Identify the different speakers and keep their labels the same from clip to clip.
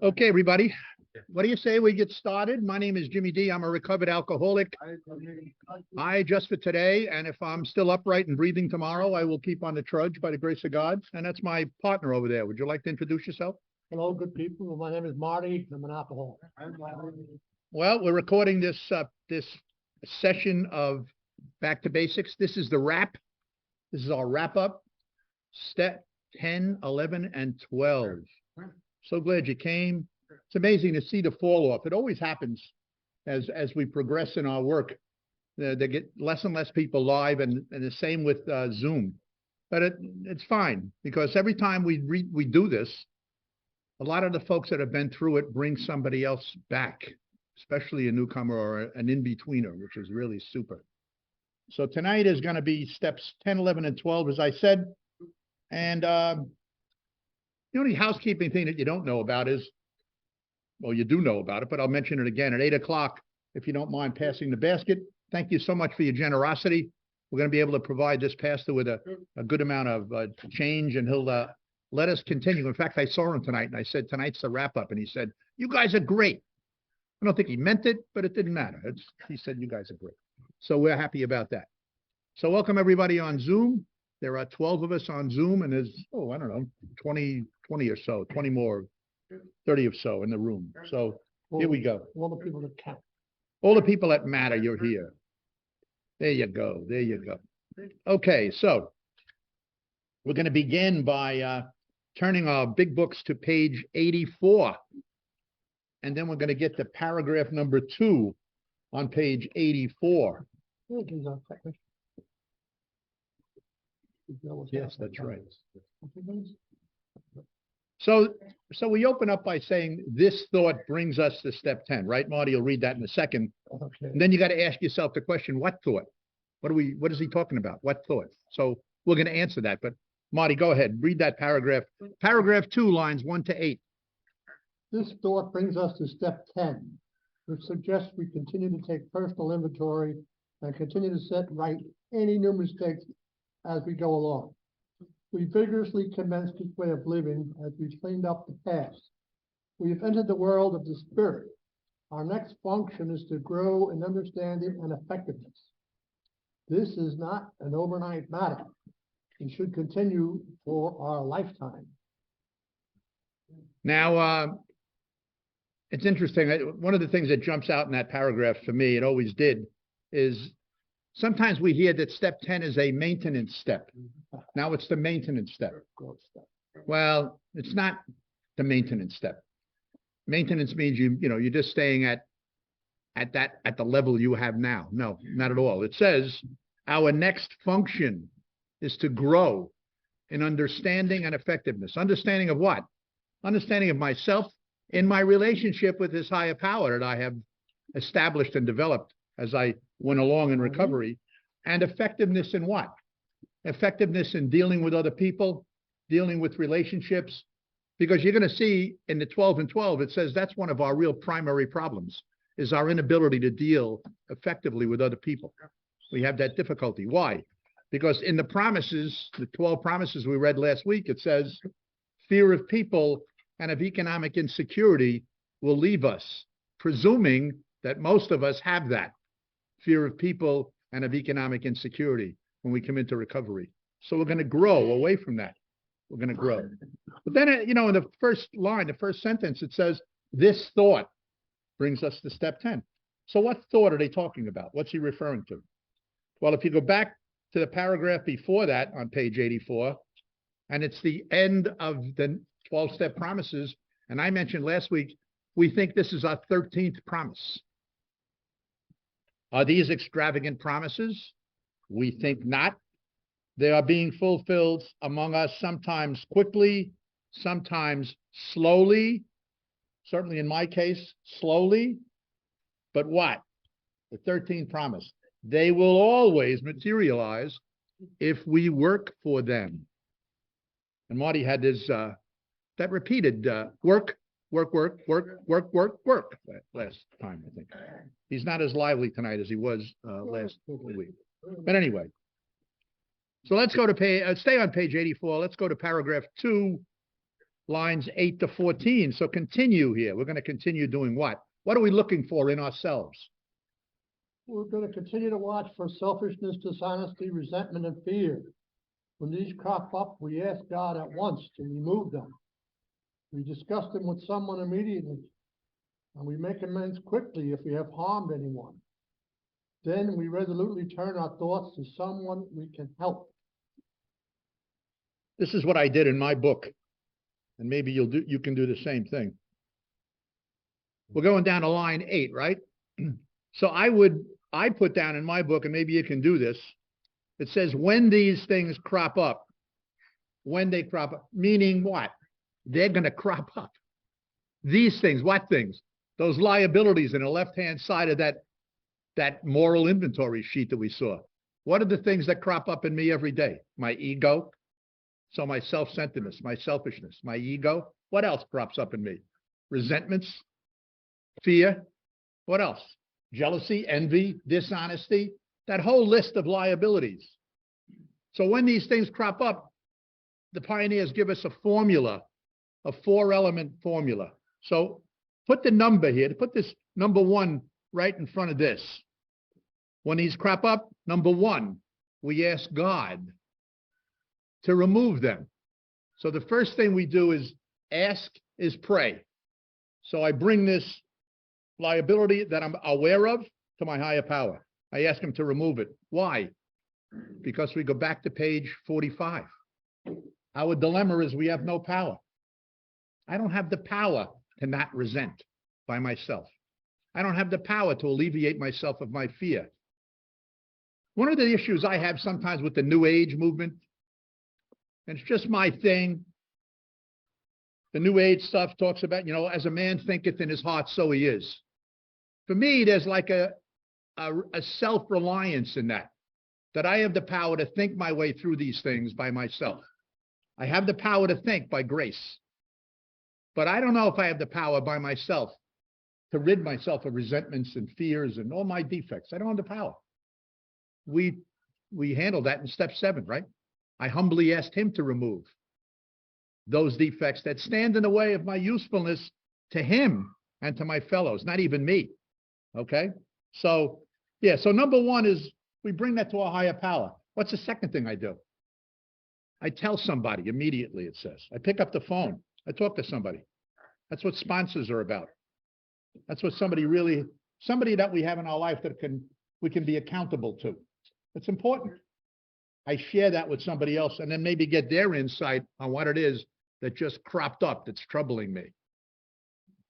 Speaker 1: Okay, everybody. What do you say we get started? My name is Jimmy D. I'm a recovered alcoholic. I just for today, and if I'm still upright and breathing tomorrow, I will keep on the trudge by the grace of God. And that's my partner over there. Would you like to introduce yourself?
Speaker 2: Hello, good people. My name is Marty. I'm an alcoholic.
Speaker 1: Well, we're recording this session of Back to Basics. This is the wrap. This is our wrap up. Step 10, 11, and 12. So glad you came. It's amazing to see the fall off. It always happens as we progress in our work. They get less and less people live, and the same with Zoom. But it's fine, because every time we do this, a lot of the folks that have been through it bring somebody else back, especially a newcomer or an in-betweener, which is really super. So tonight is going to be steps 10, 11, and 12, as I said. And the only housekeeping thing that you don't know about is, well, you do know about it, but I'll mention it again at 8 o'clock. If you don't mind passing the basket, thank you so much for your generosity. We're going to be able to provide this pastor with a good amount of change, and he'll let us continue. In fact, I saw him tonight, and I said, tonight's the wrap-up, and he said, you guys are great. I don't think he meant it, but it didn't matter. He said, you guys are great. So we're happy about that. So welcome, everybody, on Zoom. There are 12 of us on Zoom, and there's, I don't know, 20 or so, 20 more, 30 or so in the room. So here we go.
Speaker 2: All the people that count.
Speaker 1: All the people that matter, you're here. There you go. There you go. Okay, so we're going to begin by turning our big books to page 84. And then we're going to get to paragraph number 2 on page 84. Yes, that's right. So we open up by saying this thought brings us to step 10, right? Marty will read that in a second.
Speaker 2: Okay.
Speaker 1: And then you got to ask yourself the question, what thought? What is he talking about? What thought? So we're going to answer that. But Marty, go ahead. Read that paragraph. Paragraph 2, lines 1 to 8.
Speaker 2: This thought brings us to step 10, which suggests we continue to take personal inventory and continue to set right any new mistakes as we go along. We vigorously commenced this way of living as we cleaned up the past. We have entered the world of the spirit. Our next function is to grow in understanding and effectiveness. This is not an overnight matter. It should continue for our lifetime.
Speaker 1: Now, it's interesting. One of the things that jumps out in that paragraph for me, it always did, is sometimes we hear that step 10 is a maintenance step. Now it's the maintenance step. Well, it's not the maintenance step. Maintenance means you're just staying at the level you have now. No, not at all. It says our next function is to grow in understanding and effectiveness. Understanding of what? Understanding of myself in my relationship with this higher power that I have established and developed as I went along in recovery. And effectiveness in what? Effectiveness in dealing with other people, dealing with relationships. Because you're going to see in the 12 and 12, it says that's one of our real primary problems, is our inability to deal effectively with other people. We have that difficulty. Why? Because in the promises, the 12 promises we read last week, it says fear of people and of economic insecurity will leave us, presuming that most of us have that fear of people and of economic insecurity when we come into recovery. So we're going to grow away from that. We're going to grow. But then, in the first line, the first sentence, it says, this thought brings us to step 10. So what thought are they talking about? What's he referring to? Well, if you go back to the paragraph before that on page 84, and it's the end of the 12-step promises, and I mentioned last week, we think this is our 13th promise. Are these extravagant promises? We think not. They are being fulfilled among us sometimes quickly, sometimes slowly. Certainly in my case, slowly. But what? The 13th promise. They will always materialize if we work for them. And Marty had this, that repeated work last time, I think. He's not as lively tonight as he was last week. But anyway, so let's go to stay on page 84. Let's go to paragraph 2 lines 8 to 14. So continue here. We're going to continue doing what? What are we looking for in ourselves?
Speaker 2: We're gonna continue to watch for selfishness, dishonesty, resentment, and fear. When these crop up, we ask God at once to remove them. We discuss them with someone immediately, and we make amends quickly if we have harmed anyone. Then we resolutely turn our thoughts to someone we can help.
Speaker 1: This is what I did in my book, and maybe you can do the same thing. We're going down to line 8, right? So I put down in my book, and maybe you can do this. It says, when these things crop up, when they crop up, meaning what? They're going to crop up. These things, what things? Those liabilities in the left-hand side of that moral inventory sheet that we saw. What are the things that crop up in me every day? My ego. So my self-centeredness, my selfishness, my ego. What else crops up in me? Resentments, fear. What else? Jealousy, envy, dishonesty, that whole list of liabilities. So when these things crop up, the pioneers give us a formula, a 4-element formula. So put the number here, put this number 1 right in front of this. When these crop up, number 1, we ask God to remove them. So the first thing we do is ask is pray. So I bring this liability that I'm aware of to my higher power. I ask him to remove it. Why? Because we go back to page 45. Our dilemma is we have no power. I don't have the power to not resent by myself. I don't have the power to alleviate myself of my fear. One of the issues I have sometimes with the New Age movement, and it's just my thing, the New Age stuff talks about, as a man thinketh in his heart, so he is. For me, there's like a self-reliance in that I have the power to think my way through these things by myself. I have the power to think by grace. But I don't know if I have the power by myself to rid myself of resentments and fears and all my defects. I don't have the power. We handled that in step 7, right? I humbly asked him to remove those defects that stand in the way of my usefulness to him and to my fellows, not even me. Okay? So, yeah, so number 1 is we bring that to a higher power. What's the second thing I do? I tell somebody immediately, it says. I pick up the phone. I talk to somebody. That's what sponsors are about. That's what somebody that we have in our life that we can be accountable to. It's important. I share that with somebody else and then maybe get their insight on what it is that just cropped up that's troubling me.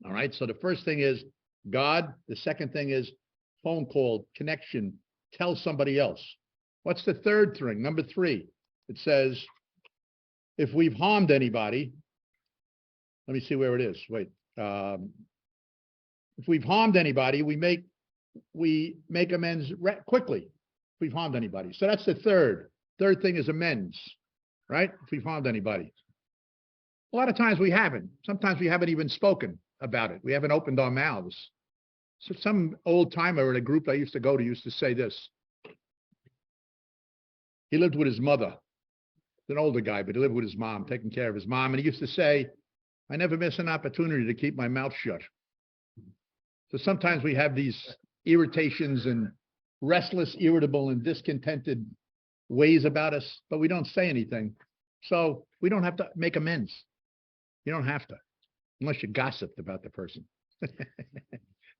Speaker 1: All right. So the first thing is God. The second thing is phone call, connection, tell somebody else. What's the third thing? Number 3, it says, if we've harmed anybody, let me see where it is. Wait. If we've harmed anybody, we make amends quickly. If we've harmed anybody. So that's the third. Third thing is amends, right? If we've harmed anybody. A lot of times we haven't. Sometimes we haven't even spoken about it. We haven't opened our mouths. So some old timer at a group I used to go to used to say this. He lived with his mother. An older guy, but he lived with his mom, taking care of his mom. And he used to say, I never miss an opportunity to keep my mouth shut. So sometimes we have these irritations and restless, irritable, and discontented ways about us, but we don't say anything. So we don't have to make amends. You don't have to, unless you gossiped about the person.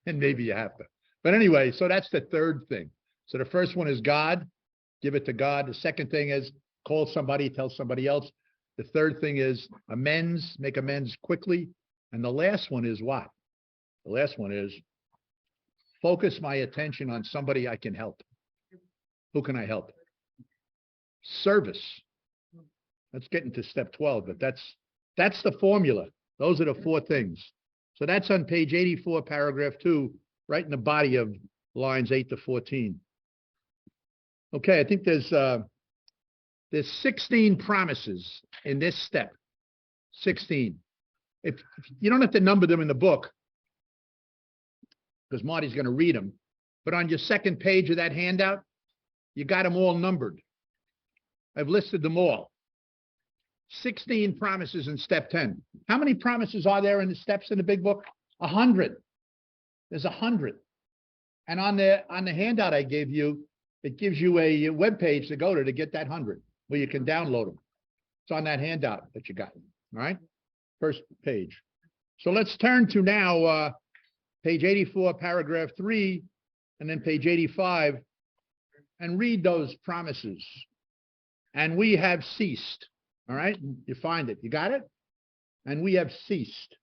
Speaker 1: And maybe you have to. But anyway, so that's the third thing. So the first one is God, give it to God. The second thing is call somebody, tell somebody else. The third thing is amends, make amends quickly. And the last one is what? The last one is focus my attention on somebody I can help. Who can I help? Service. Let's get into step 12, but that's the formula. Those are the 4 things. So that's on page 84, paragraph 2, right in the body of lines 8 to 14. Okay, I think there's 16 promises in this step. 16. If you don't have to number them in the book, because Marty's going to read them, but on your second page of that handout, you got them all numbered. I've listed them all. 16 promises in step 10. How many promises are there in the steps in the big book? 100. There's 100. And on the handout I gave you, it gives you a web page to go to get that 100, where you can download them. It's on that handout that you got. All right. First page. So let's turn to now page 84, paragraph 3, and then page 85, and read those promises. And we have ceased. All right. You find it. You got it? And we have ceased.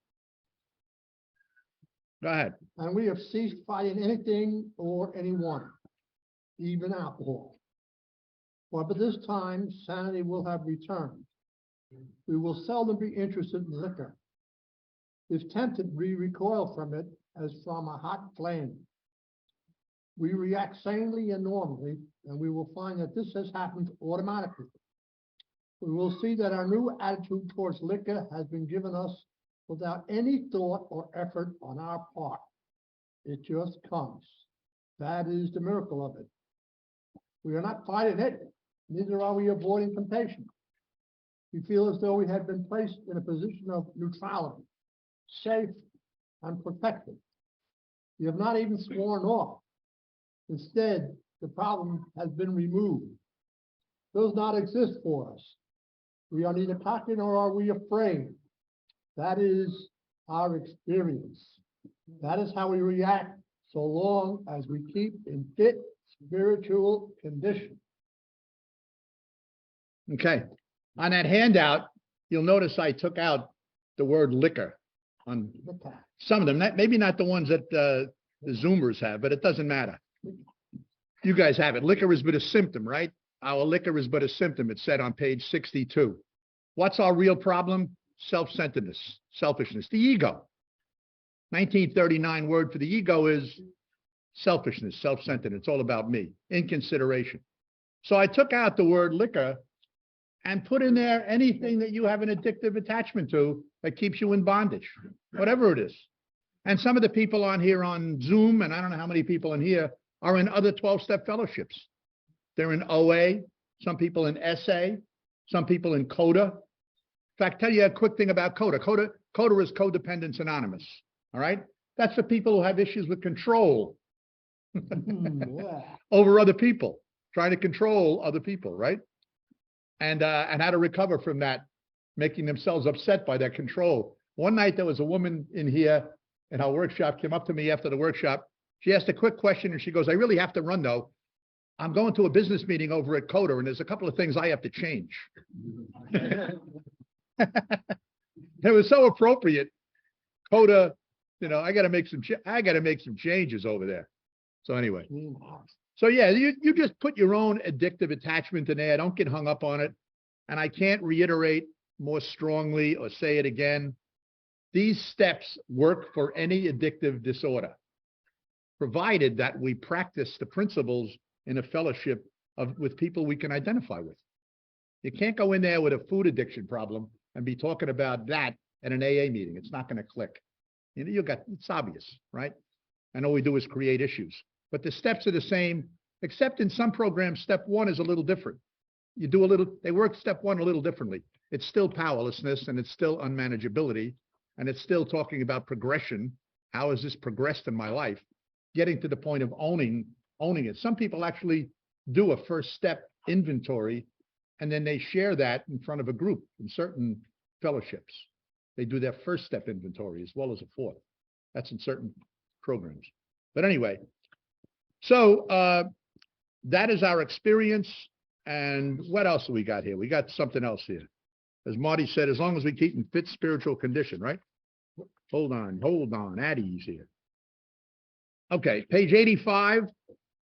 Speaker 1: Go ahead.
Speaker 2: And we have ceased fighting anything or anyone, even alcohol. But by this time, sanity will have returned. We will seldom be interested in liquor. If tempted, we recoil from it as from a hot flame. We react sanely and normally, and we will find that this has happened automatically. We will see that our new attitude towards liquor has been given us without any thought or effort on our part. It just comes. That is the miracle of it. We are not fighting it, neither are we avoiding temptation. We feel as though we had been placed in a position of neutrality, safe and protected. We have not even sworn off. Instead, the problem has been removed. It does not exist for us. We are neither cocky nor are we afraid. That is our experience. That is how we react so long as we keep in fit spiritual condition.
Speaker 1: Okay. On that handout, you'll notice I took out the word liquor on some of them. Maybe not the ones that the Zoomers have, but it doesn't matter. You guys have it. Liquor is but a symptom, right? Our liquor is but a symptom. It's said on page 62. What's our real problem? Self-centeredness, selfishness, the ego. 1939 word for the ego is selfishness, self-centered. It's all about me, inconsideration. So I took out the word liquor and put in there anything that you have an addictive attachment to that keeps you in bondage, whatever it is. And some of the people on here on Zoom, and I don't know how many people in here, are in other 12-step fellowships. They're in OA, some people in SA, some people in CODA. In fact, tell you a quick thing about CODA. CODA is Codependence Anonymous, all right? That's for people who have issues with control over other people, trying to control other people, right? And how to recover from that, making themselves upset by that control. One night, there was a woman in here in our workshop, came up to me after the workshop. She asked a quick question, and she goes, I really have to run, though. I'm going to a business meeting over at CODA, and there's a couple of things I have to change. It was so appropriate. CODA, you know, I got to make some changes over there. So anyway, so yeah, you just put your own addictive attachment in there. Don't get hung up on it. And I can't reiterate more strongly or say it again. These steps work for any addictive disorder, provided that we practice the principles in a fellowship with people we can identify with. You can't go in there with a food addiction problem and be talking about that at an AA meeting. It's not going to click. You know, it's obvious, right? And all we do is create issues. But the steps are the same, except in some programs, step one is a little different. They work step one a little differently. It's still powerlessness, and it's still unmanageability, and it's still talking about progression. How has this progressed in my life? Getting to the point of owning it. Some people actually do a first step inventory, and then they share that in front of a group in certain fellowships. They do their first step inventory as well as a fourth. That's in certain programs. But anyway, so that is our experience. And what else do we got here? We got something else here. As Marty said, as long as we keep in fit spiritual condition, right? Hold on, at ease here. Okay, page 85,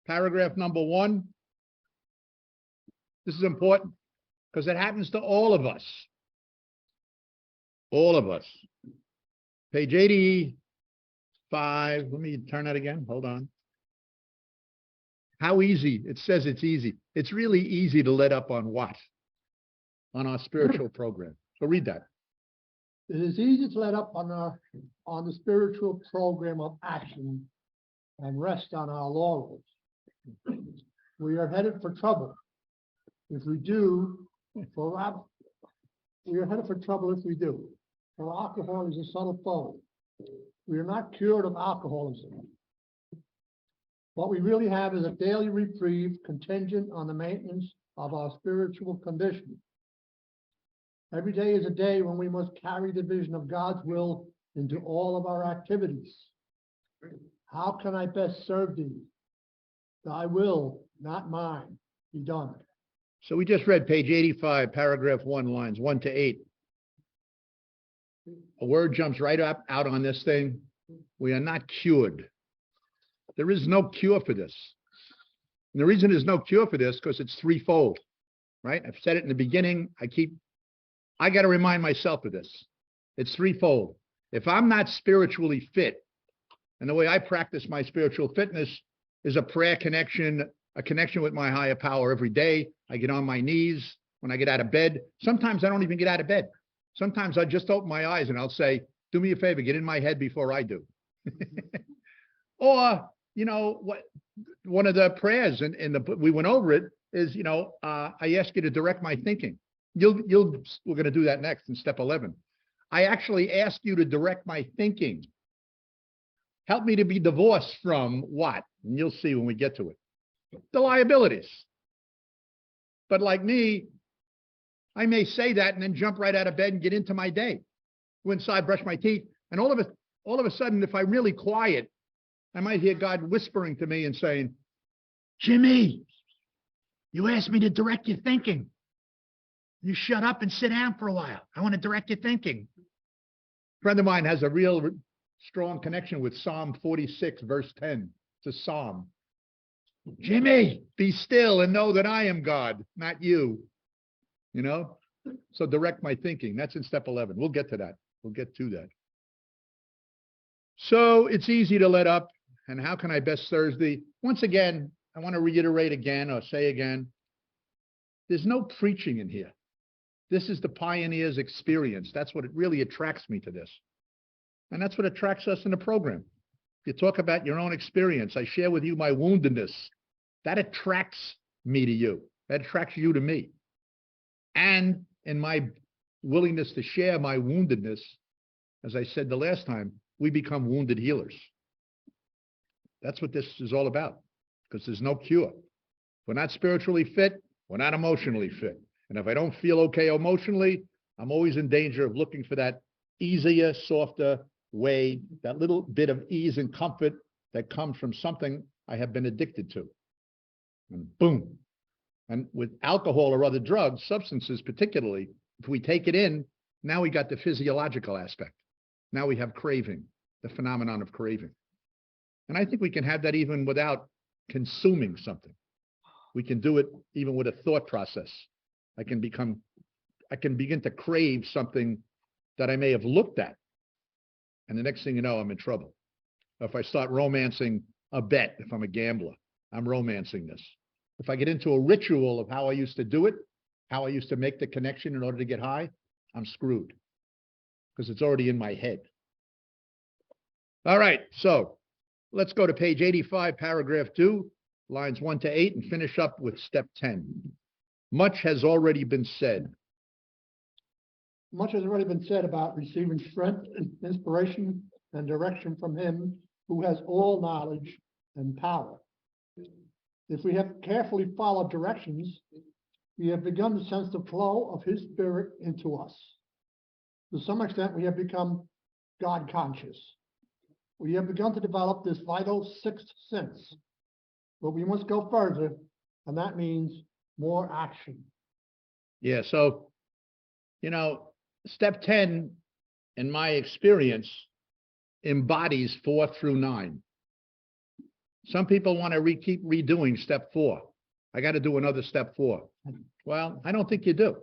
Speaker 1: paragraph number 1. This is important because it happens to all of us. All of us. Page 85, let me turn that again, hold on. How easy, it says it's easy. It's really easy to let up on what? On our spiritual program. So read that.
Speaker 2: It is easy to let up on the spiritual program of action and rest on our laurels. We are headed for trouble. If we do, we are headed for trouble if we do. For alcohol is a subtle foe. We are not cured of alcoholism. What we really have is a daily reprieve contingent on the maintenance of our spiritual condition. Every day is a day when we must carry the vision of God's will into all of our activities. How can I best serve thee? Thy will, not mine, be done.
Speaker 1: So we just read page 85, paragraph 1, lines 1 to 8. A word jumps right up out on this thing. We are not cured. There is no cure for this. And the reason there's no cure for this because it's threefold, right? I've said it in the beginning. I got to remind myself of this. It's threefold. If I'm not spiritually fit, and the way I practice my spiritual fitness is a prayer connection, a connection with my higher power every day. I get on my knees when I get out of bed. Sometimes I don't even get out of bed. Sometimes I just open my eyes and I'll say, do me a favor, get in my head before I do. Or, you know, what one of the prayers in the we went over it is, you know, I ask you to we're going to do that next in step 11. I actually ask you to direct my thinking. Help me to be divorced from what? And you'll see when we get to it. The liabilities. But like me, I may say that and then jump right out of bed and get into my day. Go inside, brush my teeth, and all of a sudden, if I'm really quiet, I might hear God whispering to me and saying, Jimmy, you asked me to direct your thinking. You shut up and sit down for a while. I want to direct your thinking. A friend of mine has a real strong connection with Psalm 46, verse 10. It's a psalm. Jimmy, be still and know that I am God, not you. You know? So direct my thinking. That's in step 11. We'll get to that. We'll get to that. So it's easy to let up. And how can I best serve thee? Once again, I want to reiterate again or say again, there's no preaching in here. This is the pioneer's experience. That's what it really attracts me to this. And that's what attracts us in the program. You talk about your own experience. I share with you my woundedness. That attracts me to you. That attracts you to me. And in my willingness to share my woundedness, as I said the last time, we become wounded healers. That's what this is all about, because there's no cure. We're not spiritually fit. We're not emotionally fit. And if I don't feel okay emotionally, I'm always in danger of looking for that easier, softer way, that little bit of ease and comfort that comes from something I have been addicted to. And boom. And with alcohol or other drugs, substances particularly, if we take it in, now we got the physiological aspect. Now we have craving, the phenomenon of craving. And I think we can have that even without consuming something. We can do it even with a thought process. I can begin to crave something that I may have looked at. And the next thing you know, I'm in trouble. If I start romancing a bet, if I'm a gambler, I'm romancing this. If I get into a ritual of how I used to do it, how I used to make the connection in order to get high, I'm screwed because it's already in my head. All right, so let's go to page 85, paragraph 2, lines 1 to 8, and finish up with step 10. Much has already been said.
Speaker 2: Much has already been said about receiving strength, inspiration, and direction from him who has all knowledge and power. If we have carefully followed directions, we have begun to sense the flow of his spirit into us. To some extent, we have become God conscious. We have begun to develop this vital sixth sense, but we must go further, and that means more action.
Speaker 1: Yeah, so, you know, step 10, in my experience, embodies 4 through 9. Some people want to keep redoing step 4. I got to do another step 4. Well, I don't think you do.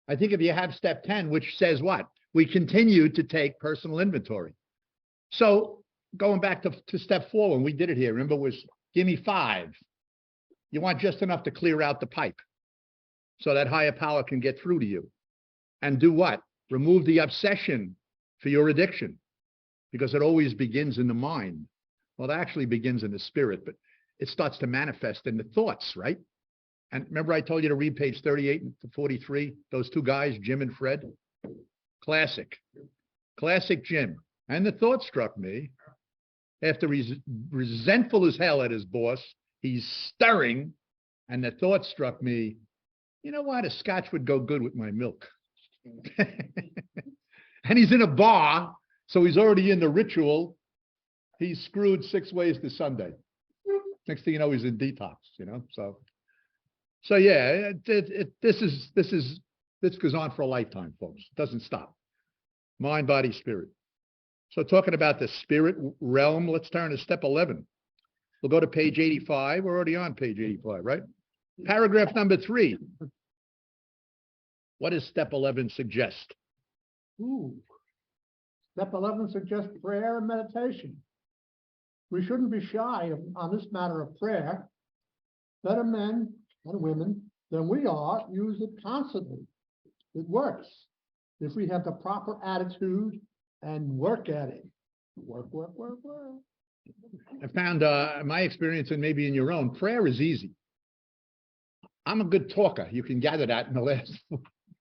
Speaker 1: I think if you have step 10, which says what? We continue to take personal inventory. So going back to step 4, when we did it here, remember, was give me 5. You want just enough to clear out the pipe so that higher power can get through to you. And do what? Remove the obsession for your addiction, because it always begins in the mind. Well, it actually begins in the spirit, but it starts to manifest in the thoughts, right? And remember I told you to read page 38 to 43, those two guys, Jim and Fred? Classic Jim. And the thought struck me, after he's resentful as hell at his boss, he's stirring, and the thought struck me, you know what, a scotch would go good with my milk. And he's in a bar, so he's already in the ritual. He's screwed 6 ways to Sunday. Next thing you know, he's in detox, So yeah, this goes on for a lifetime, folks. It doesn't stop. Mind, body, spirit. So talking about the spirit realm, let's turn to step 11. We'll go to page 85. We're already on page 85, right? Paragraph number 3. What does step 11 suggest?
Speaker 2: Ooh. Step 11 suggests prayer and meditation. We shouldn't be shy on this matter of prayer. Better men and women than we are use it constantly. It works if we have the proper attitude and work at it. Work.
Speaker 1: I found my experience, and maybe in your own, prayer is easy. I'm a good talker. You can gather that in the last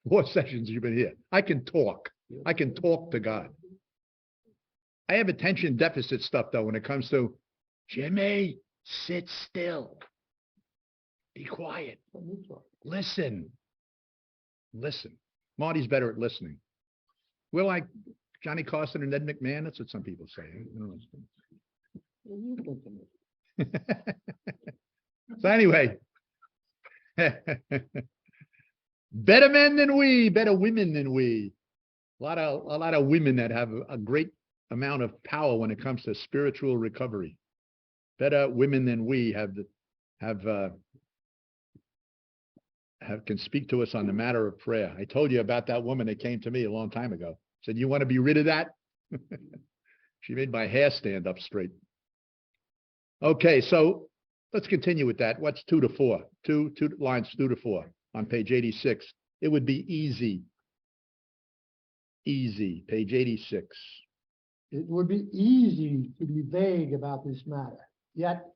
Speaker 1: 4 sessions you've been here. I can talk. I can talk to God. I have attention deficit stuff, though, when it comes to, Jimmy, sit still. Be quiet. Listen. Marty's better at listening. We're like Johnny Carson and Ed McMahon. That's what some people say. So anyway, better men than we, better women than we. A lot of women that have a great amount of power when it comes to spiritual recovery. Better women than we can speak to us on the matter of prayer. I told you about that woman that came to me a long time ago. Said, you want to be rid of that? She made my hair stand up straight. Okay, so let's continue with that. What's 2 to 4? Two lines 2 to 4 on page 86. It would be easy. Easy, page 86.
Speaker 2: It would be easy to be vague about this matter, yet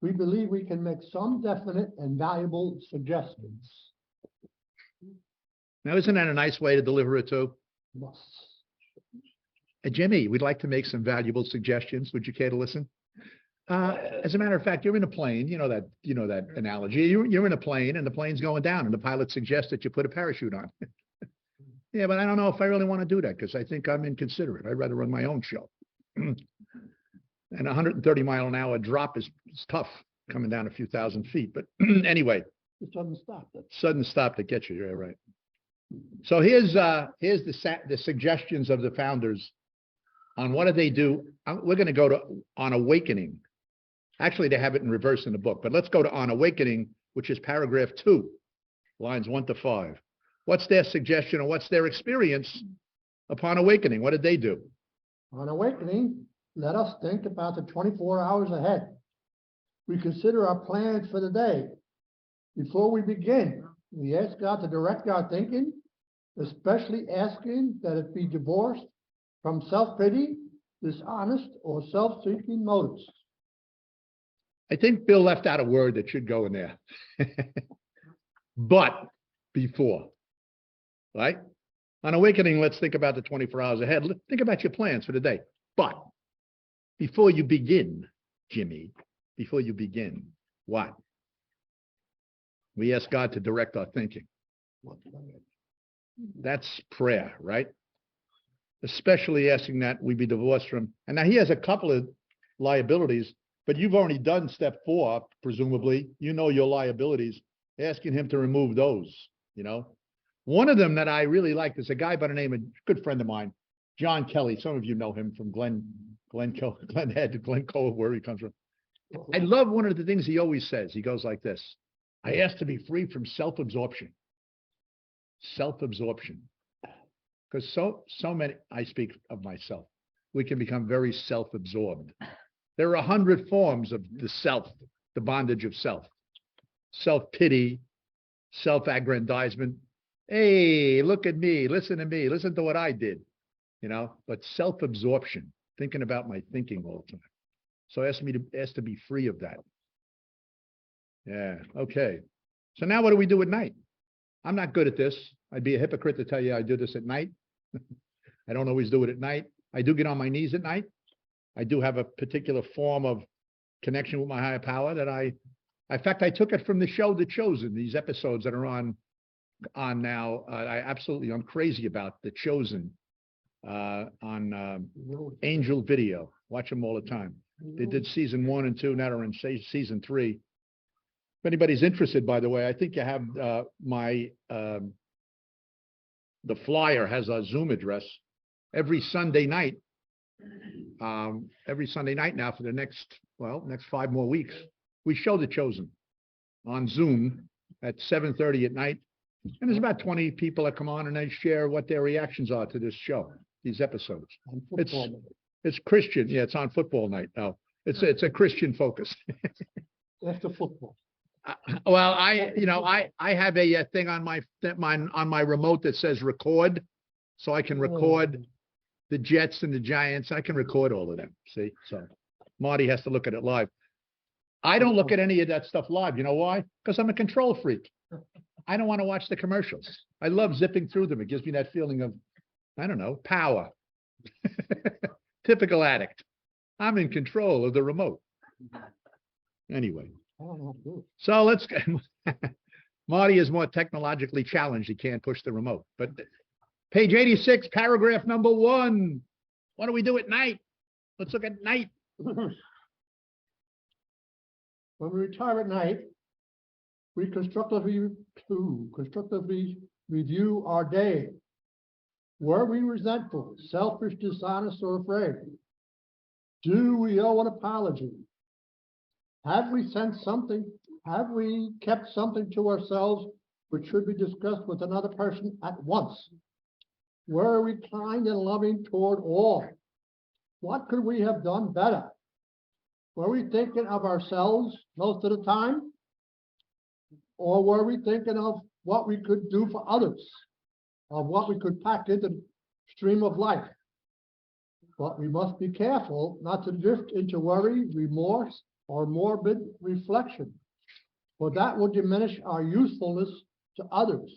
Speaker 2: we believe we can make some definite and valuable suggestions.
Speaker 1: Now, isn't that a nice way to deliver it too?
Speaker 2: Yes.
Speaker 1: Jimmy, we'd like to make some valuable suggestions. Would you care to listen? As a matter of fact, you're in a plane. You know that analogy. You're in a plane, and the plane's going down, and the pilot suggests that you put a parachute on. Yeah, but I don't know if I really want to do that because I think I'm inconsiderate. I'd rather run my own show. And 130 mile an hour drop is tough coming down a few thousand feet. But anyway,
Speaker 2: The sudden stop.
Speaker 1: Sudden stop to get you. Yeah, right. So here's the suggestions of the founders on what do they do. We're going to go to On Awakening. Actually, they have it in reverse in the book, but let's go to On Awakening, which is paragraph 2, lines 1 to 5. What's their suggestion or what's their experience upon awakening? What did they do?
Speaker 2: On awakening, let us think about the 24 hours ahead. We consider our plans for the day. Before we begin, we ask God to direct our thinking, especially asking that it be divorced from self-pity, dishonest, or self-seeking motives.
Speaker 1: I think Bill left out a word that should go in there. But before, right? On awakening, let's think about the 24 hours ahead. Think about your plans for the day. But before you begin, Jimmy, before you begin, what? We ask God to direct our thinking. That's prayer, right? Especially asking that we be divorced from, and now he has a couple of liabilities, but you've already done step 4, presumably. You know your liabilities, asking him to remove those, you know. One of them that I really like is a guy by the name of, good friend of mine, John Kelly. Some of you know him from Glen Head, Glen Cove, where he comes from. I love one of the things he always says. He goes like this: I ask to be free from self-absorption. Self-absorption. Because so many, I speak of myself, we can become very self-absorbed. There are 100 forms of the self, the bondage of self. Self-pity, self-aggrandizement. Hey, look at me, listen to me, listen to what I did, you know, but self-absorption, thinking about my thinking all the time. So ask to be free of that. Yeah, okay. So now what do we do at night? I'm not good at this. I'd be a hypocrite to tell you I do this at night. I don't always do it at night. I do get on my knees at night. I do have a particular form of connection with my higher power that in fact, I took it from the show The Chosen, these episodes that are on now. I'm crazy about The Chosen on Angel Video. Watch them all the time. They did season 1 and 2. Now they're in season 3. If anybody's interested, by the way, I think you have the flyer has a Zoom address every Sunday night now for the next 5 more weeks. We show The Chosen on Zoom at 7:30 at night. And there's about 20 people that come on and they share what their reactions are to this show, these episodes. It's Christian. Yeah, it's on football night. No, it's a Christian focus.
Speaker 2: After football.
Speaker 1: Well, I have a thing on my remote that says record, so I can record the Jets and the Giants. I can record all of them. See, so Marty has to look at it live. I don't look at any of that stuff live. You know why? Because I'm a control freak. I don't want to watch the commercials. I love zipping through them. It gives me that feeling of, I don't know, power. Typical addict. I'm in control of the remote. Anyway. So let's get, Marty is more technologically challenged. He can't push the remote. But page 86, paragraph number 1. What do we do at night? Let's look at night.
Speaker 2: When we retire at night, we constructively review our day. Were we resentful, selfish, dishonest, or afraid? Do we owe an apology? Have we sent something? Have we kept something to ourselves which should be discussed with another person at once? Were we kind and loving toward all? What could we have done better? Were we thinking of ourselves most of the time? Or were we thinking of what we could do for others? Of what we could pack into the stream of life? But we must be careful not to drift into worry, remorse, or morbid reflection, for that will diminish our usefulness to others.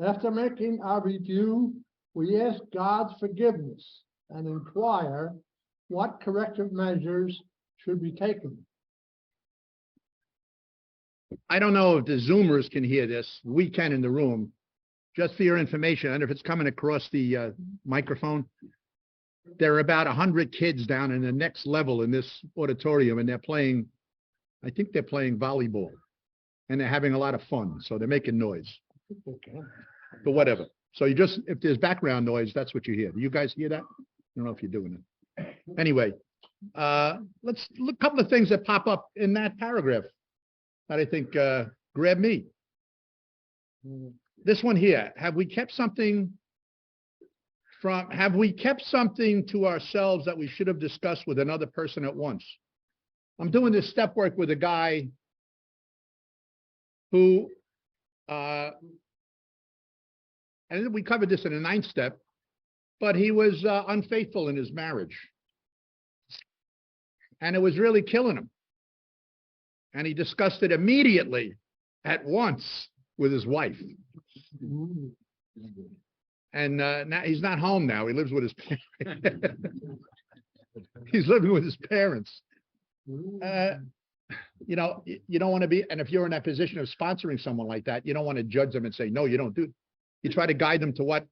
Speaker 2: After making our review, we ask God's forgiveness and inquire what corrective measures should be taken.
Speaker 1: I don't know if the Zoomers can hear this. We can in the room. Just for your information, and if it's coming across the microphone, there are about 100 kids down in the next level in this auditorium, and they're playing, I think they're playing volleyball, and they're having a lot of fun, so they're making noise. But whatever. So if there's background noise, that's what you hear. Do you guys hear that? I don't know if you're doing it. Anyway, let's look a couple of things that pop up in that paragraph that I think grab me. This one here, have we kept something to ourselves that we should have discussed with another person at once? I'm doing this step work with a guy who, and we covered this in the 9th step, but he was unfaithful in his marriage. And it was really killing him. And he discussed it immediately at once with his wife. And now he's not home now. He lives with his parents. He's living with his parents. You know, you don't want to be, and if you're in that position of sponsoring someone like that, you don't want to judge them and say, no, you don't do. You try to guide them to what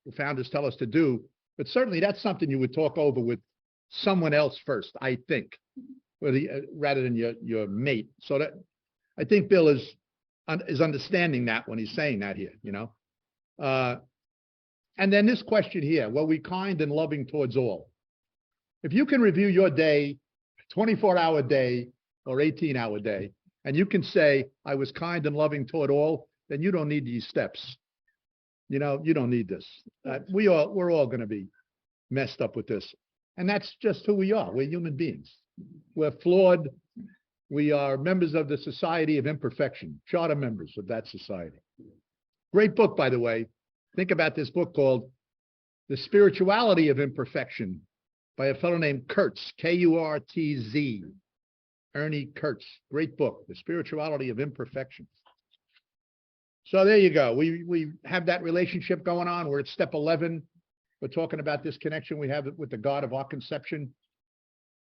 Speaker 1: the founders tell us to do. But certainly that's something you would talk over with someone else first, I think, rather than your mate. So that I think Bill is understanding that when he's saying that here, you know. And then this question here, were we kind and loving towards all? If you can review your day, 24-hour day or 18-hour day, and you can say, I was kind and loving toward all, then you don't need these steps. You know, you don't need this. We're all going to be messed up with this. And that's just who we are. We're human beings. We're flawed. We are members of the Society of Imperfection, charter members of that society. Great book, by the way. Think about this book called The Spirituality of Imperfection by a fellow named Kurtz, K-U-R-T-Z. Ernie Kurtz. Great book, The Spirituality of Imperfection. So there you go. We have that relationship going on. We're at step 11. We're talking about this connection we have with the God of our conception.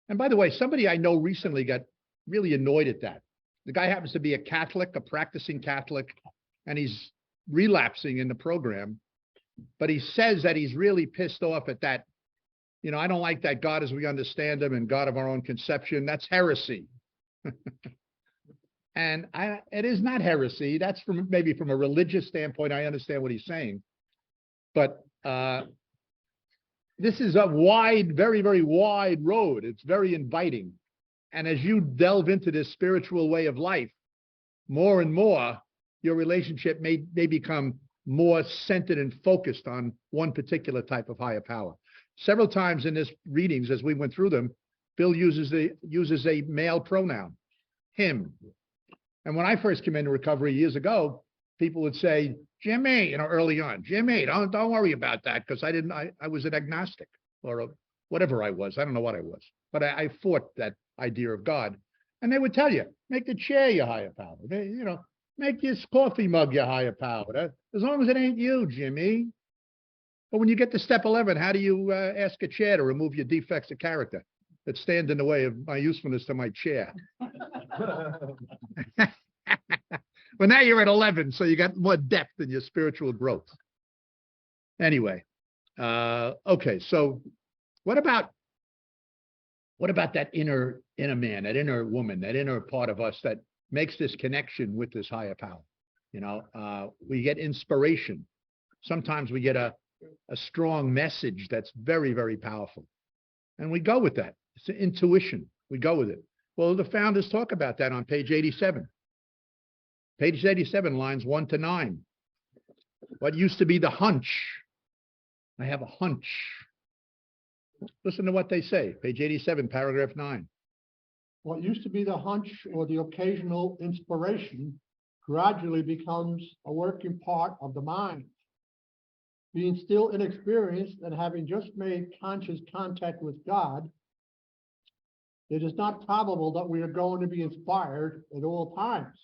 Speaker 1: And by the way, somebody I know recently got really annoyed at that. The guy happens to be a Catholic, a practicing Catholic, and he's relapsing in the program. But he says that he's really pissed off at that. You know, I don't like that God as we understand him and God of our own conception. That's heresy. And it is not heresy. That's maybe from a religious standpoint. I understand what he's saying. But this is a wide, very, very wide road. It's very inviting. And as you delve into this spiritual way of life, more and more, your relationship may become more centered and focused on one particular type of higher power. Several times in this readings, as we went through them, Bill uses a male pronoun, him. And when I first came into recovery years ago, people would say, Jimmy, early on, Jimmy, don't worry about that, because I was an agnostic or whatever I was. I don't know what I was, but I fought that idea of God. And they would tell you, make the chair your higher power. Make this coffee mug your higher power. As long as it ain't you, Jimmy. But when you get to step 11, how do you ask a chair to remove your defects of character that stand in the way of my usefulness to my chair? Well, now you're at 11, so you got more depth in your spiritual growth. Anyway, okay, so what about that inner man, that inner woman, that inner part of us that makes this connection with this higher power? We get inspiration. Sometimes we get a strong message that's very, very powerful. And we go with that. It's intuition. We go with it. Well, the founders talk about that on page 87. Page 87, lines 1 to 9. What used to be the hunch? I have a hunch. Listen to what they say. Page 87, paragraph 9.
Speaker 2: What used to be the hunch or the occasional inspiration gradually becomes a working part of the mind. Being still inexperienced and having just made conscious contact with God, it is not probable that we are going to be inspired at all times.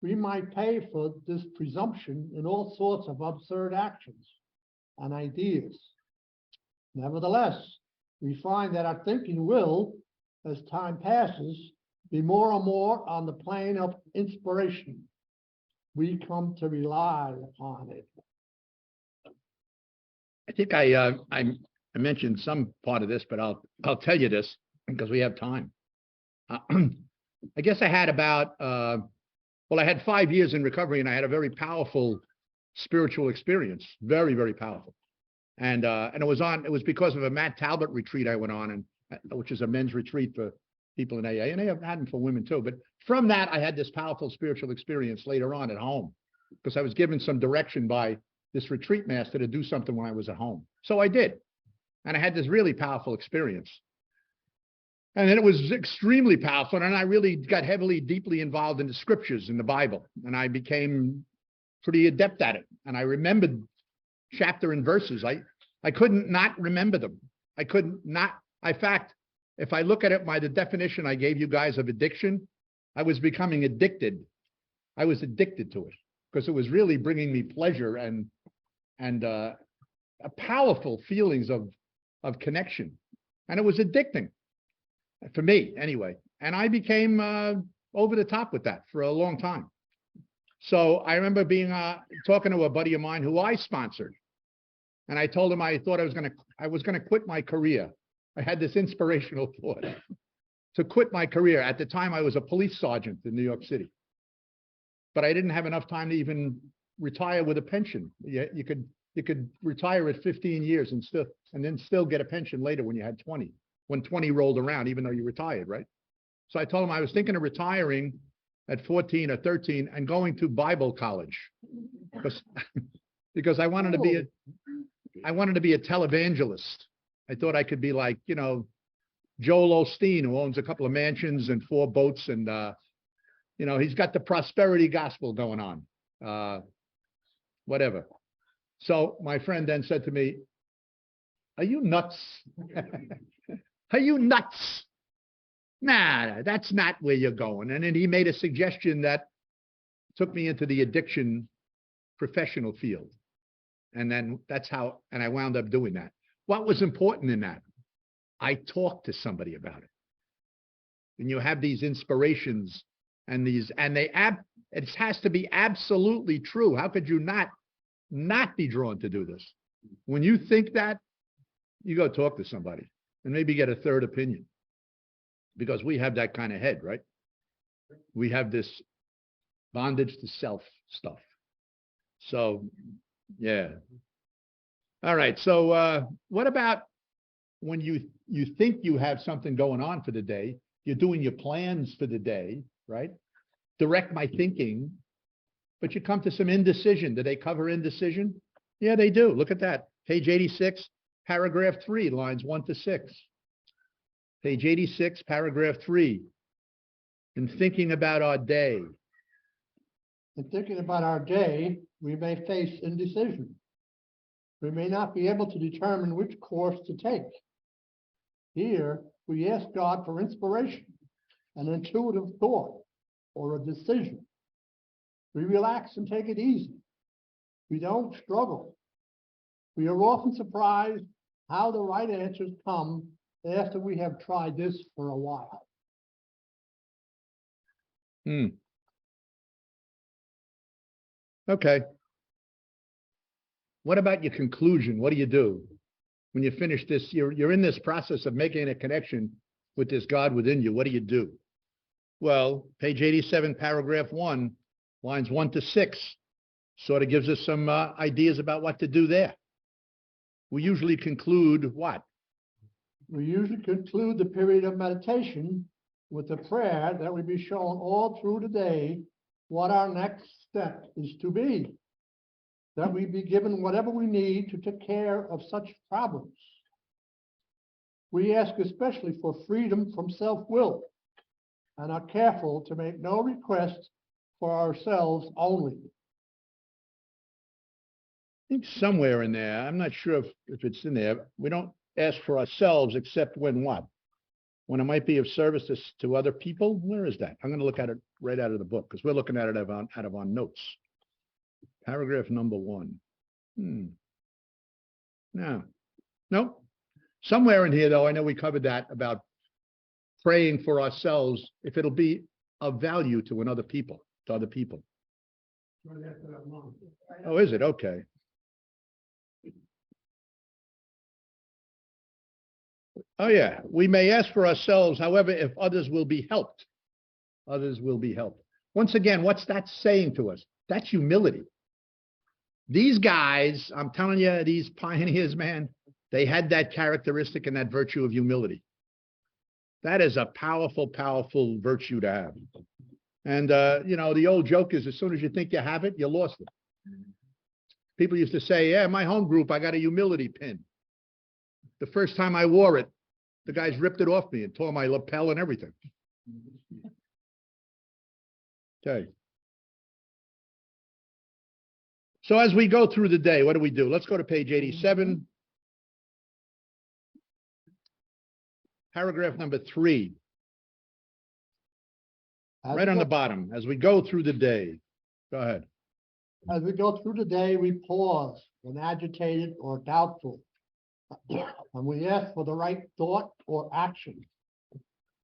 Speaker 2: We might pay for this presumption in all sorts of absurd actions and ideas. Nevertheless, we find that our thinking will, as time passes, be more and more on the plane of inspiration. We come to rely upon it.
Speaker 1: I think I mentioned some part of this, but I'll tell you this because we have time. I guess I had about I had 5 years in recovery, and I had a very powerful spiritual experience, very, very powerful. And it was because of a Matt Talbot retreat I went on, and which is a men's retreat for people in AA, and they have had them for women too. But from that, I had this powerful spiritual experience later on at home, because I was given some direction by this retreat master to do something when I was at home. So I did. And I had this really powerful experience. And then it was extremely powerful. And I really got deeply involved in the scriptures in the Bible. And I became pretty adept at it. And I remembered chapter and verses. I couldn't not remember them. I couldn't not. In fact, if I look at it by the definition I gave you guys of addiction, I was becoming addicted. I was addicted to it because it was really bringing me pleasure and a powerful feelings of connection. And it was addicting for me anyway. And I became over the top with that for a long time. So I remember being talking to a buddy of mine who I sponsored. And I told him I thought I was gonna quit my career. I had this inspirational thought to quit my career. At the time, I was a police sergeant in New York City. But I didn't have enough time to even retire with a pension. You could retire at 15 years and then still get a pension later when you had 20, when 20 rolled around, even though you retired, right? So I told him I was thinking of retiring at 14 or 13 and going to Bible college because I wanted to be a televangelist. I thought I could be like, Joel Osteen, who owns a couple of mansions and 4 boats, and he's got the prosperity gospel going on, whatever. So my friend then said to me, "Are you nuts? Are you nuts? nah, that's not where you're going. And then he made a suggestion that took me into the addiction professional field. And then that's how, and I wound up doing that. What was important in that? I talked to somebody about it. And you have these inspirations and it has to be absolutely true. How could you not be drawn to do this? When you think that, you go talk to somebody and maybe get a third opinion, because we have that kind of head, right? We have this bondage to self stuff. So, yeah. All right. So, what about when you think you have something going on for the day? You're doing your plans for the day, right? Direct my thinking, but you come to some indecision. Do they cover indecision? Yeah, they do. Look at that. Page 86, paragraph 3, lines 1 to 6. Page 86, paragraph 3. In thinking about our day.
Speaker 2: In thinking about our day, we may face indecision. We may not be able to determine which course to take. Here, we ask God for inspiration, an intuitive thought, or a decision. We relax and take it easy. We don't struggle. We are often surprised how the right answers come after we have tried this for a while.
Speaker 1: Okay. What about your conclusion? What do you do when you finish this? You're in this process of making a connection with this God within you. What do you do? Well, page 87, paragraph 1, lines 1 to 6, sort of gives us some ideas about what to do there. We usually conclude what?
Speaker 2: We usually conclude the period of meditation with a prayer that we be shown all through the day what our next step is to be, that we be given whatever we need to take care of such problems. We ask especially for freedom from self-will and are careful to make no requests for ourselves only.
Speaker 1: I think somewhere in there, I'm not sure if it's in there, we don't ask for ourselves except when what? When it might be of service to other people? Where is that? I'm going to look at it right out of the book because we're looking at it out of our notes. Paragraph number 1. No. Nope. Somewhere in here, though, I know we covered that about praying for ourselves if it'll be of value to other people. Oh, is it? Okay. Oh, yeah. We may ask for ourselves, however, if others will be helped. Others will be helped. Once again, what's that saying to us? That's humility. These guys, I'm telling you, these pioneers, man, they had that characteristic and that virtue of humility. That is a powerful, powerful virtue to have. And, you know, the old joke is as soon as you think you have it, you lost it. People used to say, yeah, my home group, I got a humility pin. The first time I wore it, the guys ripped it off me and tore my lapel and everything. Okay. So as we go through the day, what do? Let's go to page 87. Paragraph number 3. Right on the bottom, as we go through the day. Go ahead.
Speaker 2: As we go through the day, we pause when agitated or doubtful. And we ask for the right thought or action.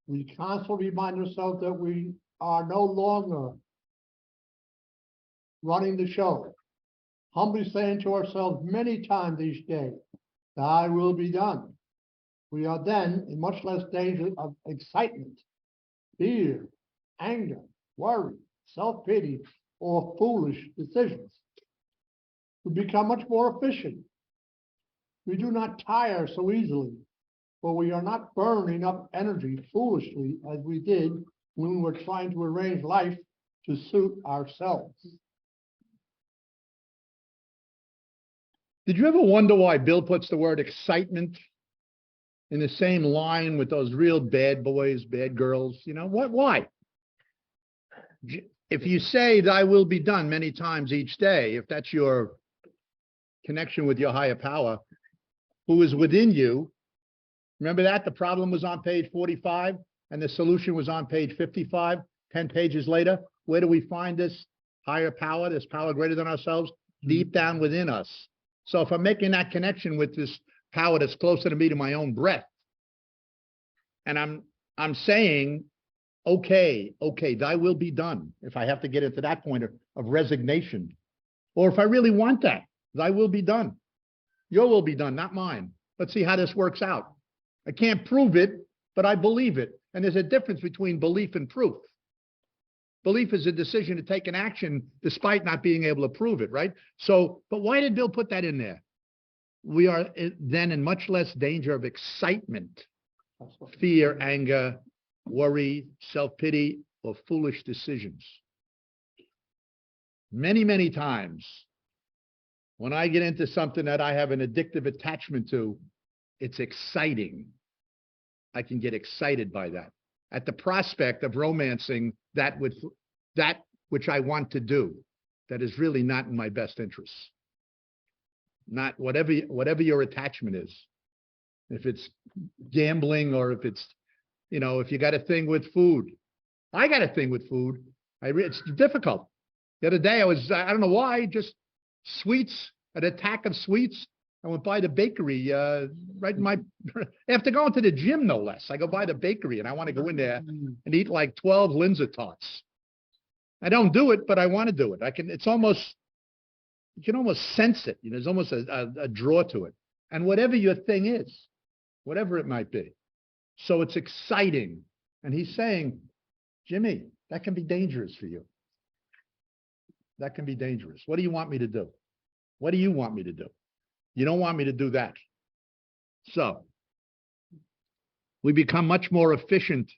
Speaker 2: We constantly remind ourselves that we are no longer running the show. Humbly saying to ourselves many times each day, "Thy will be done." We are then in much less danger of excitement, fear, anger, worry, self-pity, or foolish decisions. We become much more efficient. We do not tire so easily, for we are not burning up energy foolishly as we did when we were trying to arrange life to suit ourselves.
Speaker 1: Did you ever wonder why Bill puts the word excitement in the same line with those real bad boys, bad girls? You know, why? If you say thy will be done many times each day, if that's your connection with your higher power, who is within you, remember that? The problem was on page 45. and the solution was on page 55, 10 pages later. Where do we find this higher power, this power greater than ourselves? Deep down within us. So if I'm making that connection with this power that's closer to me, to my own breath, and I'm saying, okay, thy will be done. If I have to get into that point of resignation, or if I really want that, thy will be done. Your will be done, not mine. Let's see how this works out. I can't prove it, but I believe it. And there's a difference between belief and proof. Belief is a decision to take an action despite not being able to prove it, right? So, but why did Bill put that in there? We are then in much less danger of excitement, fear, anger, worry, self-pity, or foolish decisions. Many, many times, when I get into something that I have an addictive attachment to, it's exciting. I can get excited by that, at the prospect of romancing that with that which I want to do, that is really not in my best interests. Not whatever your attachment is. If it's gambling, or if it's, if you got a thing with food. I got a thing with food. It's difficult. The other day I don't know why, just sweets, an attack of sweets. I went by the bakery, right in my, after going to the gym, no less. I go by the bakery and I want to go in there and eat like 12 Linzer tarts. I don't do it, but I want to do it. You can almost sense it. There's almost a draw to it. And whatever your thing is, whatever it might be. So it's exciting. And he's saying, Jimmy, that can be dangerous for you. That can be dangerous. What do you want me to do? What do you want me to do? You don't want me to do that. So we become much more efficient.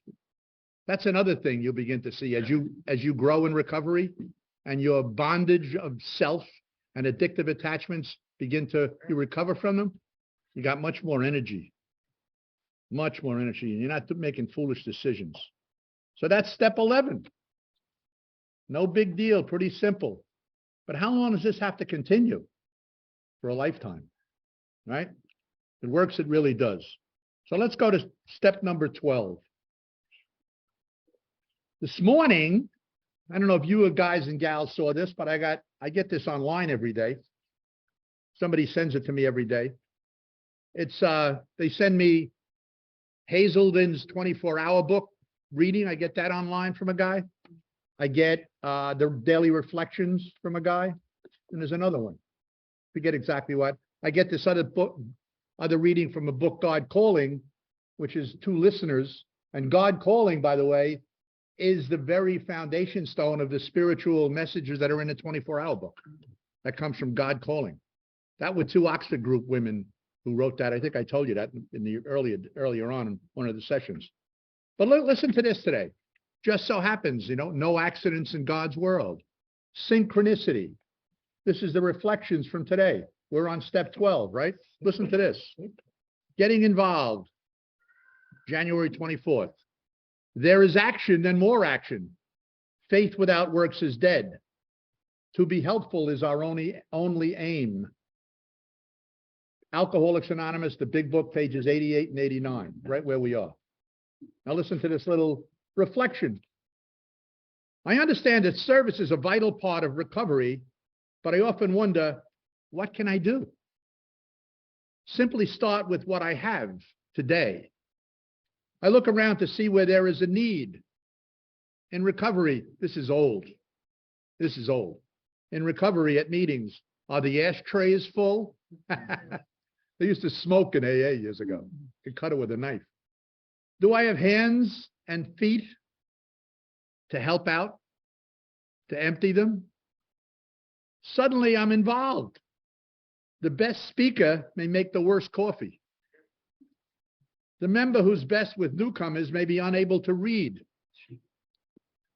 Speaker 1: That's another thing you'll begin to see as you grow in recovery, and your bondage of self and addictive attachments you recover from them. You got much more energy, and you're not making foolish decisions. So that's step 11. No big deal, pretty simple. But how long does this have to continue? For a lifetime, right? It works, it really does. So let's go to step number 12. This morning, I don't know if you guys and gals saw this, but I get this online every day. Somebody sends it to me every day. It's they send me Hazelden's 24-hour book reading. I get that online from a guy. I get the daily reflections from a guy, and there's another one. Forget exactly what. I get this other reading from a book, God Calling, which is 2 listeners. And God Calling, by the way, is the very foundation stone of the spiritual messages that are in the 24-hour book. That comes from God Calling. That were 2 Oxford group women who wrote that. I think I told you that in the earlier on in one of the sessions. But listen to this today. Just so happens, no accidents in God's world. Synchronicity. This is the reflections from today. We're on step 12, right? Listen to this. Getting involved. January 24th. There is action, then more action. Faith without works is dead. To be helpful is our only aim. Alcoholics Anonymous, the big book, pages 88 and 89, right where we are. Now listen to this little reflection. I understand that service is a vital part of recovery, but I often wonder, what can I do? Simply start with what I have today. I look around to see where there is a need. In recovery, this is old. In recovery at meetings, are the ashtrays full? They used to smoke in AA years ago. You could cut it with a knife. Do I have hands and feet to help out, to empty them? Suddenly I'm involved. The best speaker may make the worst coffee. The member who's best with newcomers may be unable to read.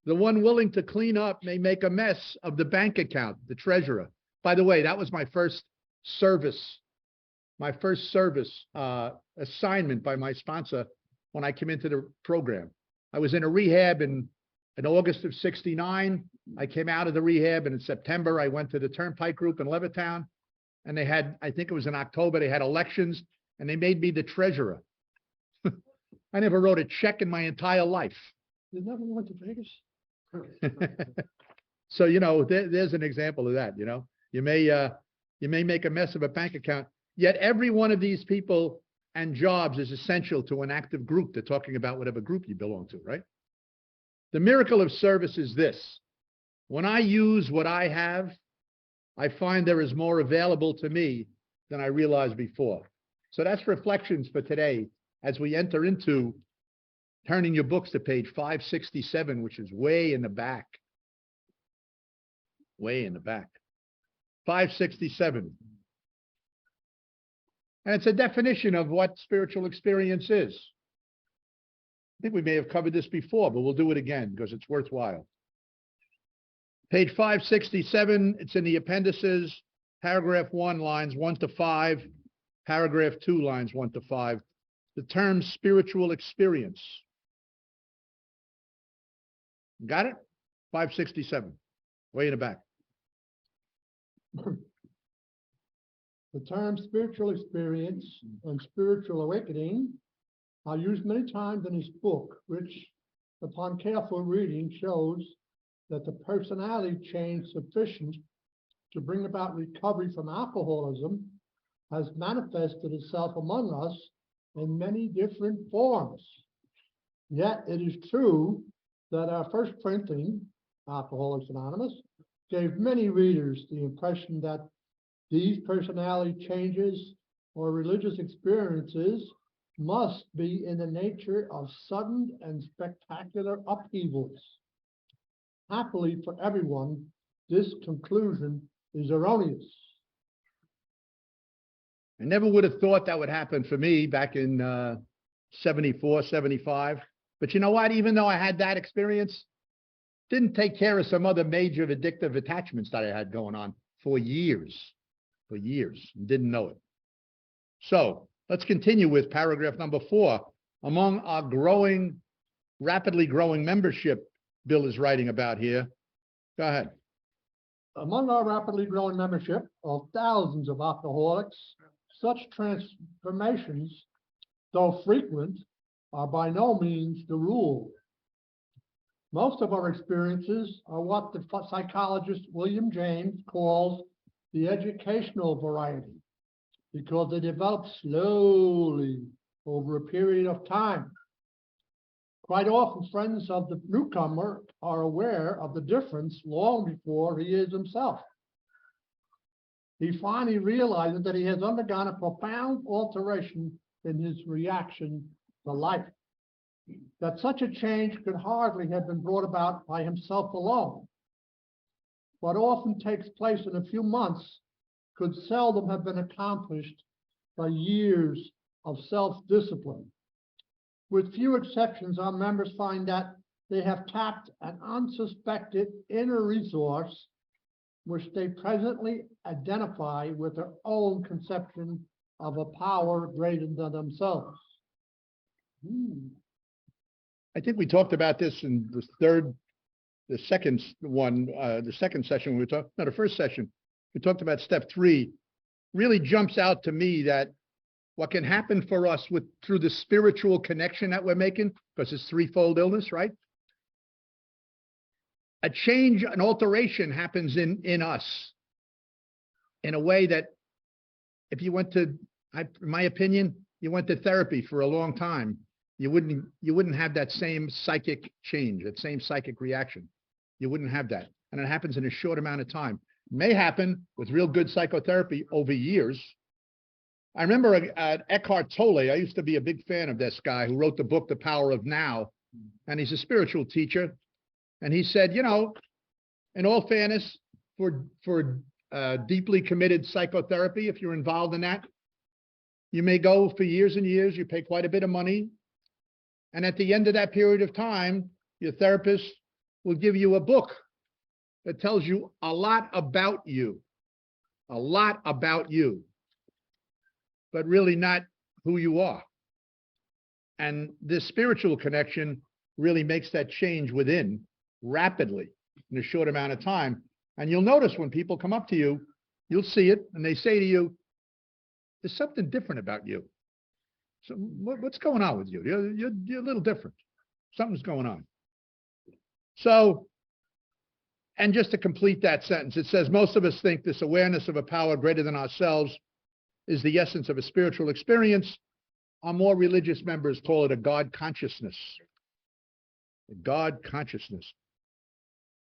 Speaker 1: The one willing to clean up may make a mess of the bank account, the treasurer. By the way, that was my first service assignment by my sponsor when I came into the program. I was in a rehab in August of '69. I came out of the rehab, and in September, I went to the Turnpike Group in Levittown, and they had, I think it was in October, they had elections, and they made me the treasurer. I never wrote a check in my entire life.
Speaker 2: You never went to Vegas?
Speaker 1: So, there's an example of that, You may make a mess of a bank account, yet every one of these people and jobs is essential to an active group. They're talking about whatever group you belong to, right? The miracle of service is this. When I use what I have, I find there is more available to me than I realized before. So that's reflections for today as we enter into turning your books to page 567, which is way in the back. Way in the back. 567. And it's a definition of what spiritual experience is. I think we may have covered this before, but we'll do it again because it's worthwhile. Page 567, it's in the appendices, paragraph 1, lines 1 to 5, paragraph 2, lines 1 to 5. The term spiritual experience. Got it? 567, way in the back.
Speaker 2: The term spiritual experience and spiritual awakening are used many times in his book, which, upon careful reading, shows that the personality change sufficient to bring about recovery from alcoholism has manifested itself among us in many different forms. Yet it is true that our first printing, Alcoholics Anonymous, gave many readers the impression that these personality changes or religious experiences must be in the nature of sudden and spectacular upheavals. Happily for everyone, this conclusion is erroneous.
Speaker 1: I never would have thought that would happen for me back in 74, 75. But you know what? Even though I had that experience, didn't take care of some other major addictive attachments that I had going on for years, and didn't know it. So let's continue with paragraph number 4. Among our rapidly growing membership, Bill is writing about here. Go ahead.
Speaker 2: Among our rapidly growing membership of thousands of alcoholics, such transformations, though frequent, are by no means the rule. Most of our experiences are what the psychologist William James calls the educational variety, because they develop slowly over a period of time. Quite often, friends of the newcomer are aware of the difference long before he is himself. He finally realizes that he has undergone a profound alteration in his reaction to life, that such a change could hardly have been brought about by himself alone. What often takes place in a few months could seldom have been accomplished by years of self-discipline. With few exceptions, our members find that they have tapped an unsuspected inner resource which they presently identify with their own conception of a power greater than themselves.
Speaker 1: I think we talked about this in the second session. The first session, we talked about step 3. Really jumps out to me that what can happen for us through the spiritual connection that we're making, because it's threefold illness, right? A change, an alteration happens in us in a way that if you went to, in my opinion, you went to therapy for a long time, you wouldn't have that same psychic change, that same psychic reaction. You wouldn't have that. And it happens in a short amount of time. It may happen with real good psychotherapy over years. I remember Eckhart Tolle. I used to be a big fan of this guy who wrote the book, The Power of Now. And he's a spiritual teacher. And he said, in all fairness, for deeply committed psychotherapy, if you're involved in that, you may go for years and years, you pay quite a bit of money. And at the end of that period of time, your therapist will give you a book that tells you a lot about you, but really not who you are. And this spiritual connection really makes that change within rapidly in a short amount of time. And you'll notice when people come up to you, you'll see it, and they say to you, there's something different about you. So what's going on with you? You're a little different. Something's going on. So, and just to complete that sentence, it says, most of us think this awareness of a power greater than ourselves is the essence of a spiritual experience. Our more religious members call it a God consciousness. A God consciousness.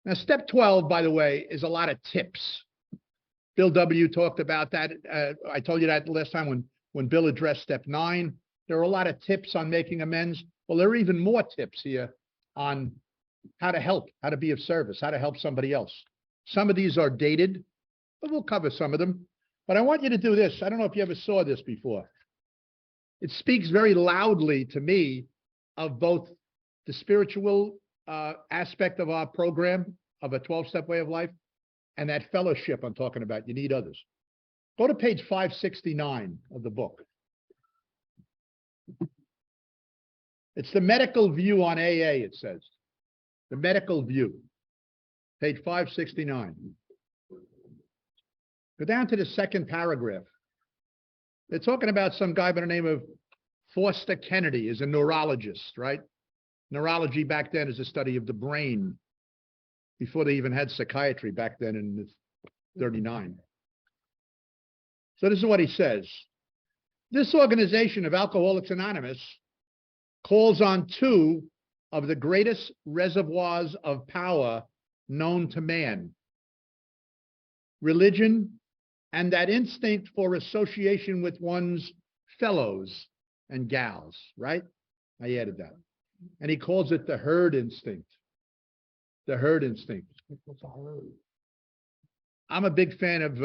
Speaker 1: Now, step 12, by the way, is a lot of tips. Bill W. talked about that. I told you that last time when Bill addressed step 9. There are a lot of tips on making amends. Well, there are even more tips here on how to help, how to be of service, how to help somebody else. Some of these are dated, but we'll cover some of them. But I want you to do this. I don't know if you ever saw this before. It speaks very loudly to me of both the spiritual aspect of our program, of a 12-step way of life, and that fellowship I'm talking about. You need others. Go to page 569 of the book. It's the medical view on AA, it says. The medical view. Page 569. Go down to the second paragraph. They're talking about some guy by the name of Foster Kennedy, is a neurologist, right? Neurology back then is a study of the brain, before they even had psychiatry back then in 39. So this is what he says. This organization of Alcoholics Anonymous calls on two of the greatest reservoirs of power known to man: religion and that instinct for association with one's fellows and gals, right? I added that. And he calls it the herd instinct. The herd instinct. I'm a big fan of,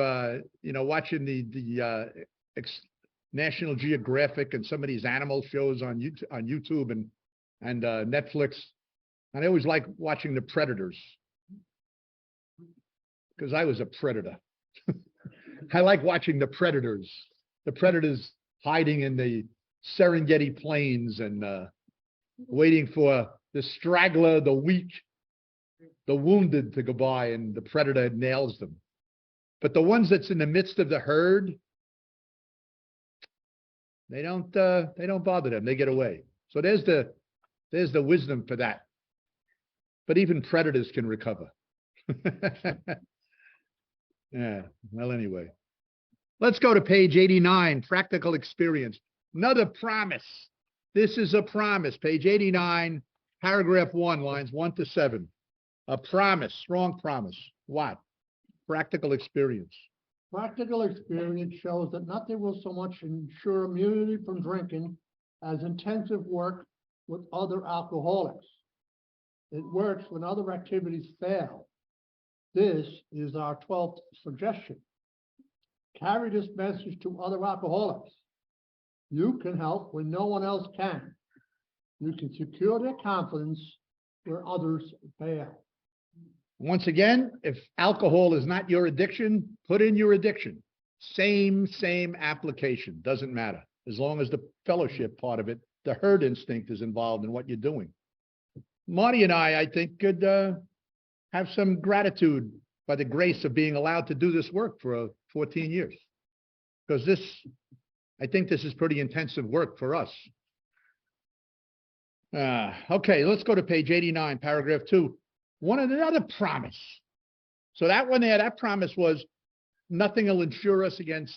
Speaker 1: watching the National Geographic and some of these animal shows on YouTube and Netflix. And I always like watching the predators, because I was a predator. I like watching the predators hiding in the Serengeti plains and waiting for the straggler, the weak, the wounded to go by, and the predator nails them. But the ones that's in the midst of the herd, they don't bother them. They get away. So there's the wisdom for that. But even predators can recover. Yeah. Well, anyway, let's go to page 89, practical experience. Another promise. This is a promise. Page 89, paragraph 1, lines 1 to 7. A promise, strong promise. What? Practical experience.
Speaker 2: Practical experience shows that nothing will so much ensure immunity from drinking as intensive work with other alcoholics. It works when other activities fail. This is our 12th suggestion. Carry this message to other alcoholics. You can help when no one else can. You can secure their confidence where others fail.
Speaker 1: Once again, if alcohol is not your addiction, put in your addiction. Same application, doesn't matter. As long as the fellowship part of it, the herd instinct is involved in what you're doing. Marty and I think, could have some gratitude by the grace of being allowed to do this work for 14 years. Because I think this is pretty intensive work for us. Okay, let's go to page 89, paragraph 2. Another promise. So that one there, that promise was nothing will insure us against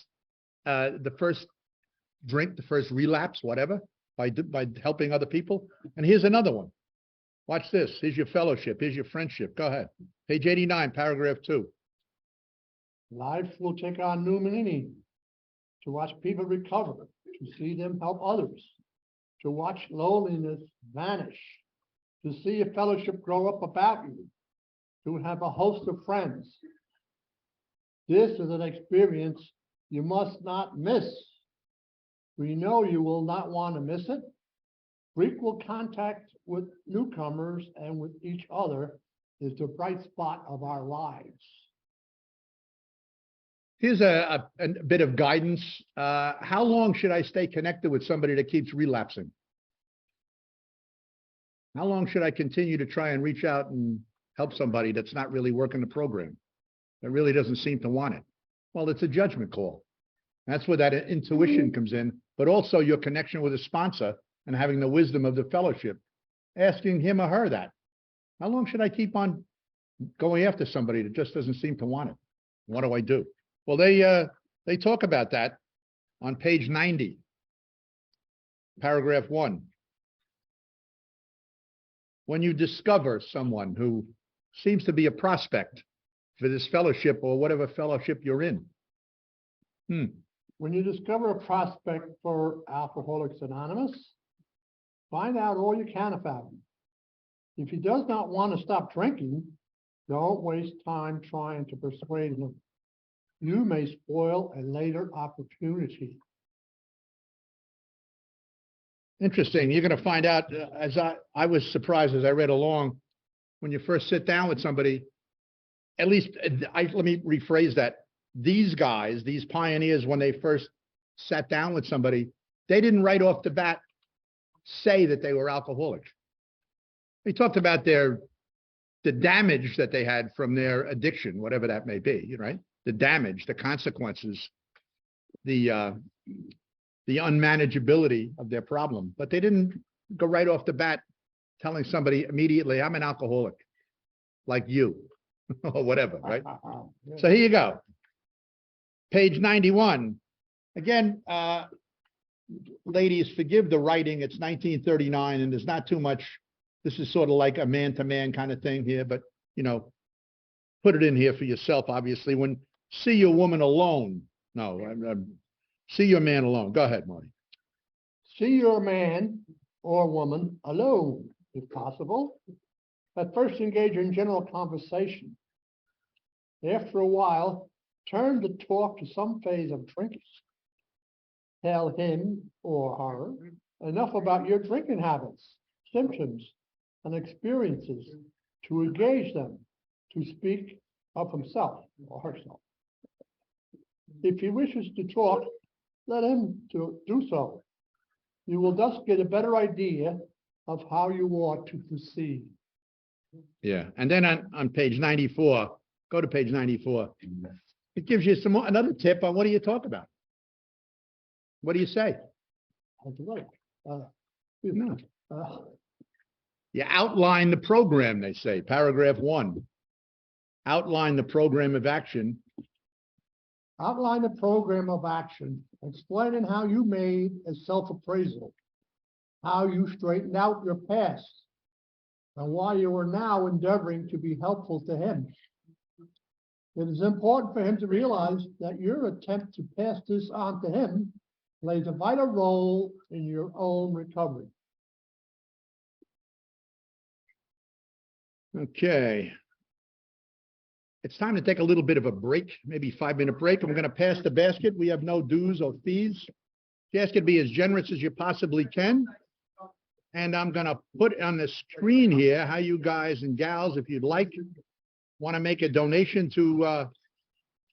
Speaker 1: the first drink, the first relapse, whatever, by helping other people. And here's another one. Watch this. Here's your fellowship. Here's your friendship. Go ahead. Page 89, paragraph 2.
Speaker 2: Life will take on new meaning. To watch people recover, to see them help others, to watch loneliness vanish, to see a fellowship grow up about you, to have a host of friends. This is an experience you must not miss. We know you will not want to miss it. Frequent contact with newcomers and with each other is the bright spot of our lives.
Speaker 1: Here's a bit of guidance. How long should I stay connected with somebody that keeps relapsing? How long should I continue to try and reach out and help somebody that's not really working the program, that really doesn't seem to want it? Well, it's a judgment call. That's where that intuition comes in, but also your connection with a sponsor and having the wisdom of the fellowship, asking him or her that. How long should I keep on going after somebody that just doesn't seem to want it? What do I do? Well, they talk about that on page 90, paragraph 1. When you discover someone who seems to be a prospect for this fellowship or whatever fellowship you're in.
Speaker 2: When you discover a prospect for Alcoholics Anonymous, find out all you can about him. If he does not want to stop drinking, don't waste time trying to persuade him. You may spoil a later opportunity.
Speaker 1: Interesting. You're going to find out, as I was surprised as I read along, when you first sit down with somebody, at least let me rephrase that. These guys, these pioneers, when they first sat down with somebody, they didn't right off the bat say that they were alcoholics. They talked about the damage that they had from their addiction, whatever that may be, right? The damage, the consequences, the unmanageability of their problem. But they didn't go right off the bat telling somebody immediately, I'm an alcoholic, like you, or whatever, right? So here you go. Page 91. Again, ladies, forgive the writing. It's 1939, and there's not too much. This is sort of like a man-to-man kind of thing here, but, you know, put it in here for yourself, obviously. When see your woman alone. No, see your man alone. Go ahead, Marty.
Speaker 2: See your man or woman alone, if possible. At first, engage in general conversation. After a while, turn the talk to some phase of drinking. Tell him or her enough about your drinking habits, symptoms, and experiences to engage them to speak of himself or herself. If he wishes to talk, let him do so. You will thus get a better idea of how you ought to proceed.
Speaker 1: Yeah, and then on page 94, go to page 94. It gives you another tip on what do you talk about? What do you say? You outline the program, they say, paragraph 1. Outline the program of action.
Speaker 2: Outline the program of action, explaining how you made a self-appraisal, how you straightened out your past, and why you are now endeavoring to be helpful to him. It is important for him to realize that your attempt to pass this on to him plays a vital role in your own recovery.
Speaker 1: Okay. It's time to take a little bit of a break, maybe 5-minute break, and we're going to pass the basket. We have no dues or fees. You ask it to be as generous as you possibly can. And I'm going to put on the screen here how you guys and gals, if you'd like, want to make a donation to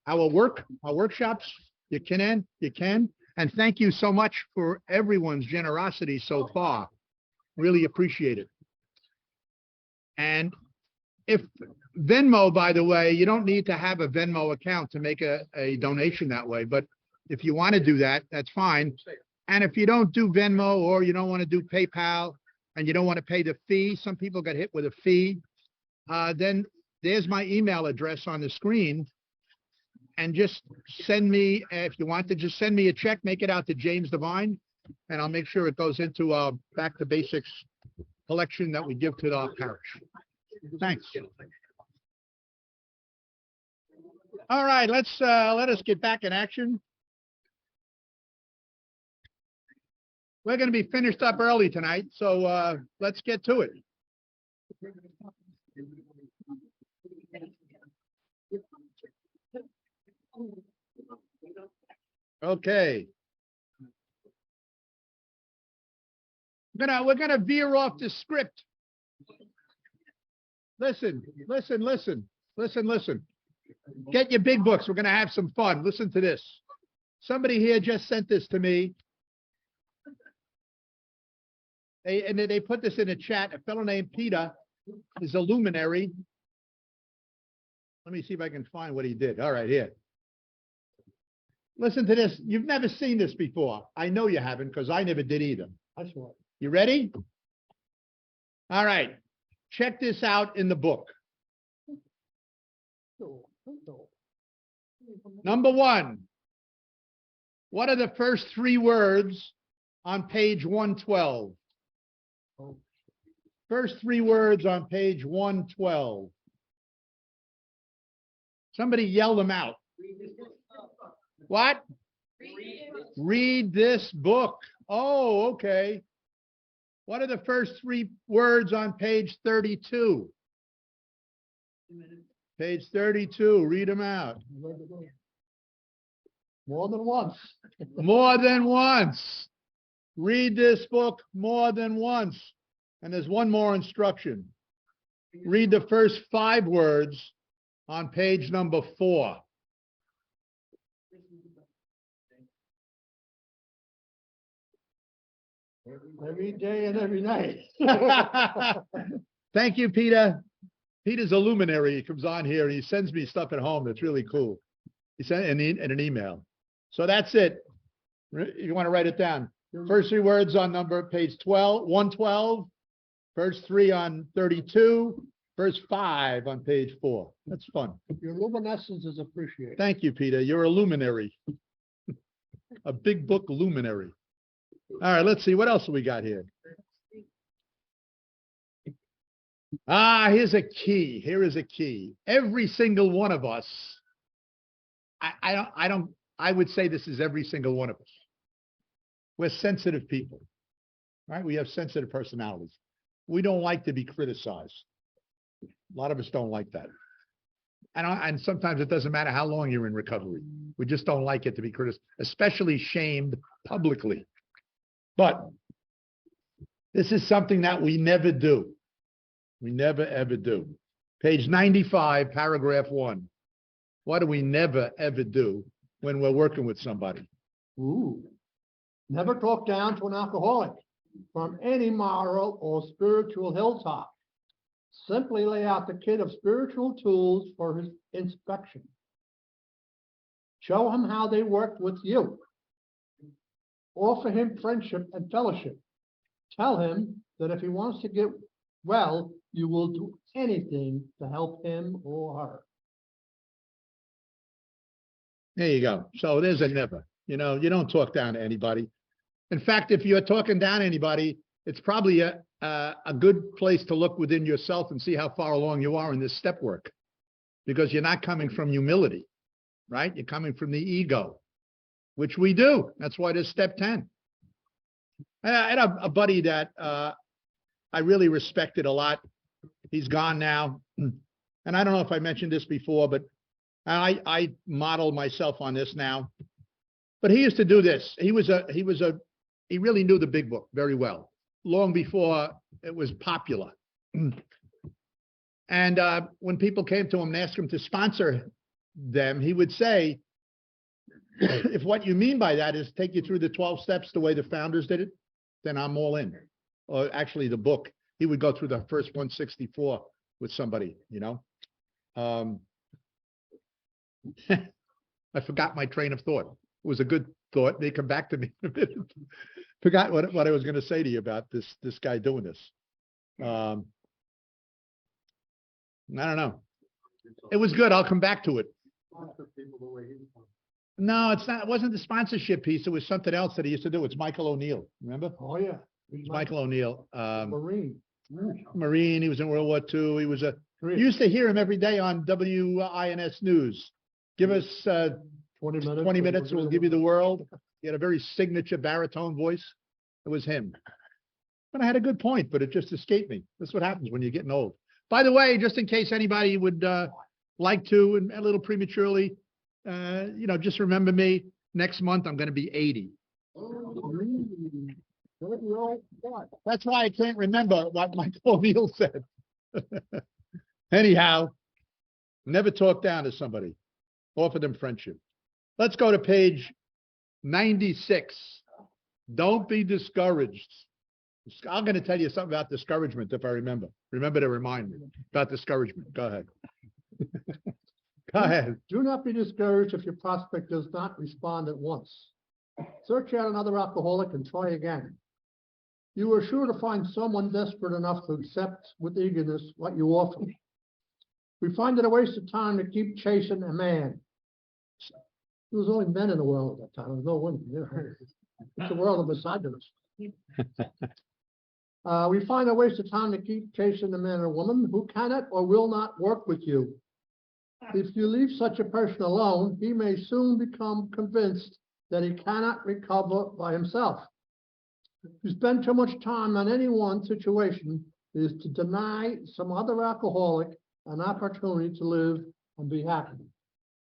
Speaker 1: our workshops. You can. And thank you so much for everyone's generosity so far. Really appreciate it. And if Venmo, by the way, you don't need to have a Venmo account to make a donation that way. But if you want to do that, that's fine. And if you don't do Venmo or you don't want to do PayPal and you don't want to pay the fee, some people get hit with a fee, then there's my email address on the screen. And just send me, if you want to, just send me a check, make it out to James Devine, and I'll make sure it goes into our Back to Basics collection that we give to our parish. Thanks. All right, let us get back in action. We're going to be finished up early tonight, so let's get to it. Okay. We're gonna veer off the script. Listen. Get your big books. We're gonna have some fun. Listen to this. Somebody here just sent this to me. They put this in a chat. A fellow named Peter is a luminary. Let me see if I can find what he did. All right, here. Listen to this. You've never seen this before. I know you haven't because I never did either.
Speaker 2: I saw it.
Speaker 1: You ready? All right. Check this out in the book. Number one. What are the first three words on page 112? First three words on page 112. Somebody yell them out. What? Read this book. Oh, okay. What are the first three words on page 32? Page 32. Read them out.
Speaker 2: More than once.
Speaker 1: More than once. Read this book more than once. And there's one more instruction. Read the first five words on page number 4.
Speaker 2: Every day and every night.
Speaker 1: Thank you, Peter. Peter's a luminary. He comes on here and he sends me stuff at home that's really cool. He sent it in an email. So that's it. You want to write it down. First three words on page 112. First three on 32. First five on page 4. That's fun.
Speaker 2: Your luminescence is appreciated.
Speaker 1: Thank you, Peter. You're a luminary. A big book luminary. All right, let's see. What else do we got here? Here's a key. Here is a key. Every single one of us, I would say this is every single one of us. We're sensitive people, right? We have sensitive personalities. We don't like to be criticized. A lot of us don't like that. And sometimes it doesn't matter how long you're in recovery. We just don't like it to be criticized, especially shamed publicly. But this is something that we never do. We never, ever do. Page 95, paragraph 1. What do we never, ever do when we're working with somebody?
Speaker 2: Ooh. Never talk down to an alcoholic from any moral or spiritual hilltop. Simply lay out the kit of spiritual tools for his inspection. Show him how they work with you. Offer him friendship and fellowship. Tell him that if he wants to get well, you will do anything to help him or her.
Speaker 1: There you go. So there's a never. You know, you don't talk down to anybody. In fact, if you're talking down to anybody, it's probably a good place to look within yourself and see how far along you are in this step work. Because you're not coming from humility, right? You're coming from the ego, which we do. That's why there's step 10. I had a buddy that I really respected a lot. He's gone now. And I don't know if I mentioned this before, but I model myself on this now. But he used to do this. He really knew the big book very well, long before it was popular. And when people came to him and asked him to sponsor them, he would say, if what you mean by that is take you through the 12 steps the way the founders did it, then I'm all in. Or actually the book, he would go through the first 164 with somebody, you know. I forgot my train of thought. It was a good thought. They come back to me in a minute. Forgot what I was going to say to you about this guy doing this. I don't know. It was good. I'll come back to it. No, it's not. It wasn't the sponsorship piece. It was something else that he used to do. It's Michael O'Neill. Remember?
Speaker 2: Oh, yeah.
Speaker 1: It's Michael O'Neill.
Speaker 2: Marine.
Speaker 1: Marine. He was in World War II. He was you used to hear him every day on WINS News. Give us
Speaker 2: 20 minutes.
Speaker 1: 20 minutes. We'll give you the world. He had a very signature baritone voice. It was him. But I had a good point, but it just escaped me. That's what happens when you're getting old. By the way, just in case anybody would like to, and a little prematurely, just remember me. Next month, I'm going to be 80. That's why I can't remember what Michael O'Neill said. Anyhow, never talk down to somebody. Offer them friendship. Let's go to page 96. Don't be discouraged. I'm going to tell you something about discouragement if I remember. Remember to remind me about discouragement. Go ahead. Go ahead.
Speaker 2: Do not be discouraged if your prospect does not respond at once. Search out another alcoholic and try again. You are sure to find someone desperate enough to accept with eagerness what you offer. We find it a waste of time to keep chasing a man. There was only men in the world at that time. There was no women. It's a world of misogynist. We find a waste of time to keep chasing a man or woman who cannot or will not work with you. If you leave such a person alone, he may soon become convinced that he cannot recover by himself. To spend too much time on any one situation is to deny some other alcoholic an opportunity to live and be happy.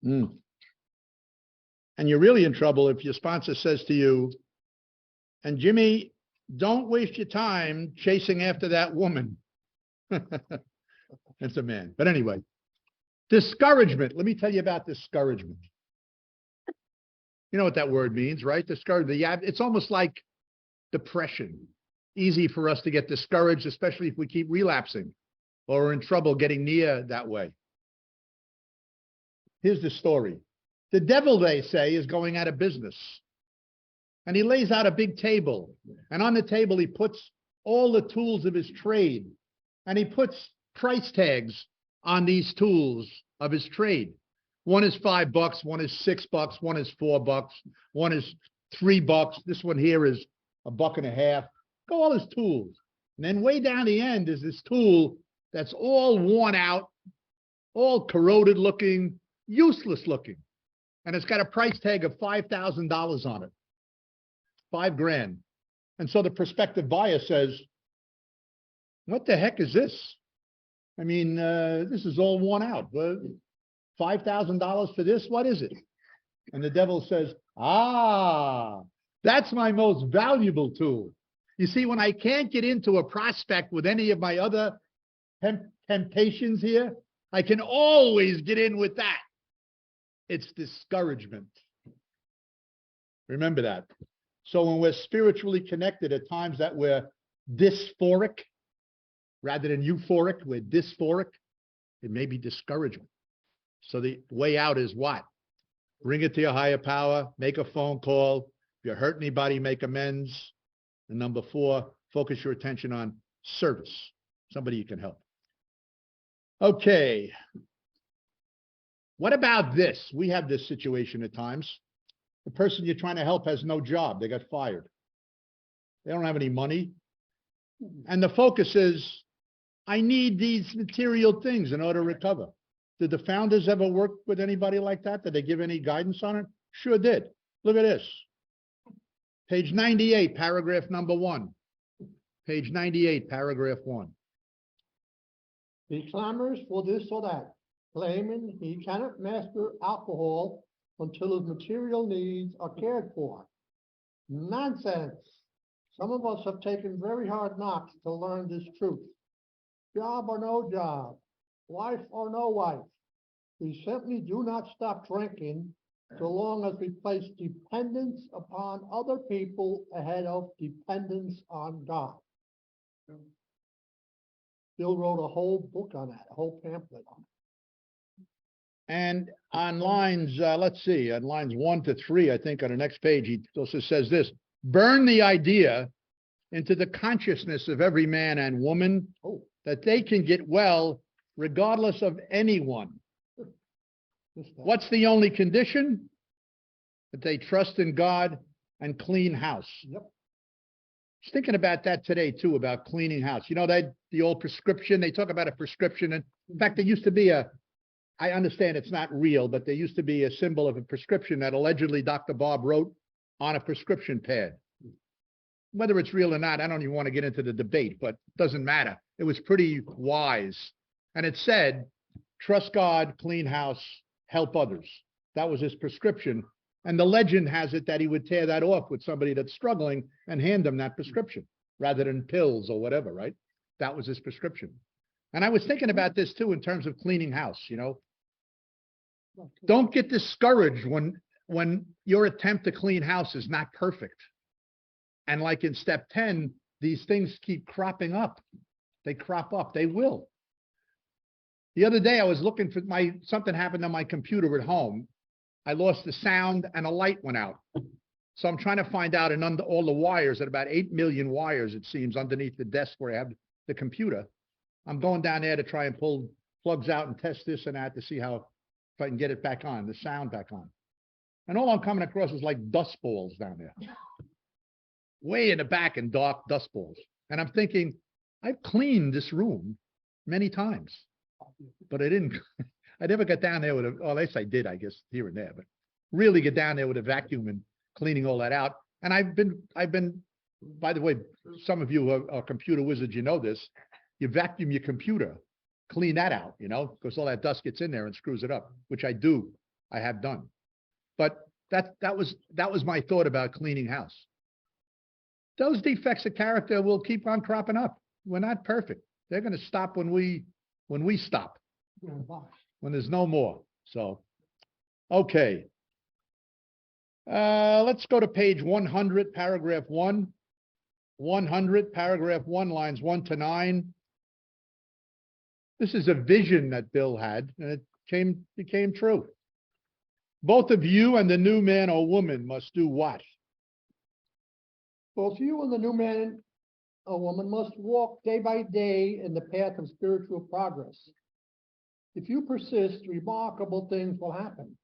Speaker 1: Mm. And you're really in trouble if your sponsor says to you, and Jimmy, don't waste your time chasing after that woman. It's a man. But anyway, discouragement. Let me tell you about discouragement. You know what that word means, right? Discouragement. It's almost like depression. Easy for us to get discouraged, especially if we keep relapsing or are in trouble getting near that way. Here's the story. The devil, they say, is going out of business. And he lays out a big table. And on the table, he puts all the tools of his trade. And he puts price tags on these tools of his trade. One is $5, one is $6, one is $4, one is $3. This one here is $1.50. Go all his tools. And then way down the end is this tool that's all worn out, all corroded looking, useless looking. And it's got a price tag of $5,000 on it. $5,000. And so the prospective buyer says, what the heck is this? I mean, this is all worn out. $5,000 for this? What is it? And the devil says, that's my most valuable tool. You see, when I can't get into a prospect with any of my other temptations here, I can always get in with that. It's discouragement. Remember that. So when we're spiritually connected, at times that we're dysphoric, rather than euphoric, we're dysphoric, it may be discouragement. So the way out is what? Bring it to your higher power, make a phone call. If you hurt anybody, make amends. And number 4, focus your attention on service, somebody you can help. Okay. What about this? We have this situation at times. The person you're trying to help has no job. They got fired. They don't have any money. And the focus is, I need these material things in order to recover. Did the founders ever work with anybody like that? Did they give any guidance on it? Sure did. Look at this. Page 98, paragraph number 1. Page 98, paragraph 1.
Speaker 2: He clamors for this or that, claiming he cannot master alcohol until his material needs are cared for. Nonsense. Some of us have taken very hard knocks to learn this truth. Job or no job, wife or no wife, we simply do not stop drinking so long as we place dependence upon other people ahead of dependence on God. Bill wrote a whole book on that, a whole pamphlet on it.
Speaker 1: And on lines, let's see, on lines 1 to 3, I think on the next page, he also says this: burn the idea into the consciousness of every man and woman that they can get well regardless of anyone. What's the only condition? That they trust in God and clean house.
Speaker 2: Yep.
Speaker 1: I was thinking about that today too, about cleaning house. You know, that the old prescription, they talk about a prescription. And in fact, there used to be I understand it's not real, but there used to be a symbol of a prescription that allegedly Dr. Bob wrote on a prescription pad. Whether it's real or not, I don't even want to get into the debate, but it doesn't matter. It was pretty wise. And it said, trust God, clean house, help others. That was his prescription. And the legend has it that he would tear that off with somebody that's struggling and hand them that prescription rather than pills or whatever, right? That was his prescription. And I was thinking about this too in terms of cleaning house, you know. Don't get discouraged when your attempt to clean house is not perfect. And like in step 10, these things keep cropping up. They crop up. They will. The other day I was looking for something happened on my computer at home. I lost the sound and a light went out. So I'm trying to find out, and under all the wires, at about 8 million wires, it seems, underneath the desk where I have the computer. I'm going down there to try and pull plugs out and test this and that to see if I can get it back on, the sound back on. And all I'm coming across is like dust balls down there. Way in the back and dark dust balls. And I'm thinking, I've cleaned this room many times, but I never got down there with well, at least I did, I guess, here and there, but really get down there with a vacuum and cleaning all that out. And I've been, by the way, some of you are computer wizards, you know this. You vacuum your computer, clean that out, because all that dust gets in there and screws it up, which I have done. But that was my thought about cleaning house. Those defects of character will keep on cropping up. We're not perfect. They're going to stop when we stop, when there's no more. So, okay. Let's go to page 100, paragraph 1. 100, paragraph 1, lines 1 to 9. This is a vision that Bill had, and it became true. Both of you and the new man or woman must do what?
Speaker 2: Both you and the new man or woman must walk day by day in the path of spiritual progress. If you persist, remarkable things will happen.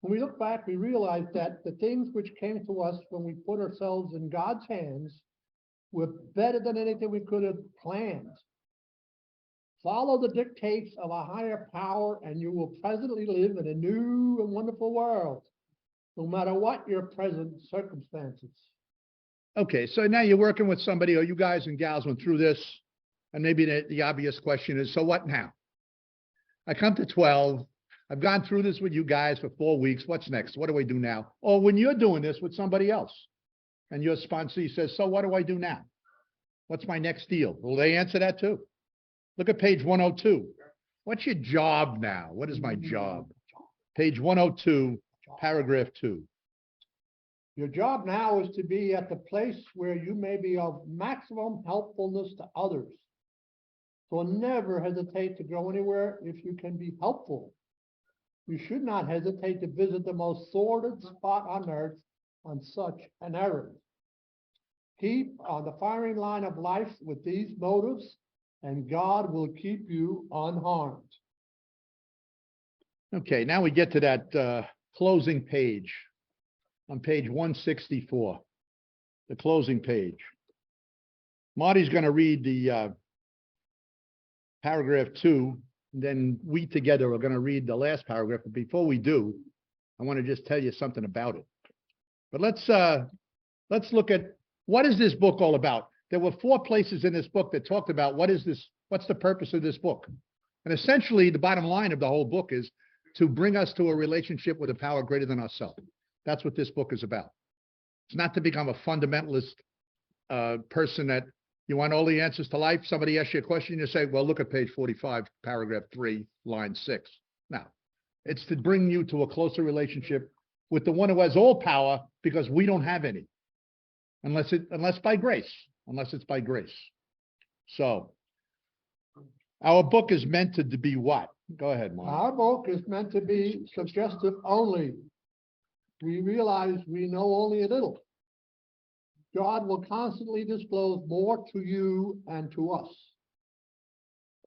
Speaker 2: When we look back, we realize that the things which came to us when we put ourselves in God's hands were better than anything we could have planned. Follow the dictates of a higher power, and you will presently live in a new and wonderful world, no matter what your present circumstances.
Speaker 1: Okay, so now you're working with somebody, or you guys and gals went through this, and maybe the obvious question is, so what now? I come to 12. I've gone through this with you guys for 4 weeks. What's next? What do I do now? Or when you're doing this with somebody else, and your sponsee says, so what do I do now? What's my next deal? Will they answer that too? Look at page 102. What's your job now? What is my job? Page 102, paragraph 2.
Speaker 2: Your job now is to be at the place where you may be of maximum helpfulness to others. So never hesitate to go anywhere if you can be helpful. You should not hesitate to visit the most sordid spot on earth on such an errand. Keep on the firing line of life with these motives, and God will keep you unharmed. Okay, now we get to that closing page on page 164, the closing page. Marty's going to read the paragraph 2, and then we together are going to read the last paragraph. But before we do, I want to just tell you something about it. But let's look at, what is this book all about? There were 4 places in this book that talked about what's the purpose of this book. And essentially, the bottom line of the whole book is to bring us to a relationship with a power greater than ourselves. That's what this book is about. It's not to become a fundamentalist person that you want all the answers to life. Somebody asks you a question, you say, well, look at page 45, paragraph 3, line 6. Now, it's to bring you to a closer relationship with the one who has all power, because we don't have any. Unless it's by grace. So, our book is meant to be what? Go ahead, Mark. Our book is meant to be suggestive only. We realize we know only a little. God will constantly disclose more to you and to us.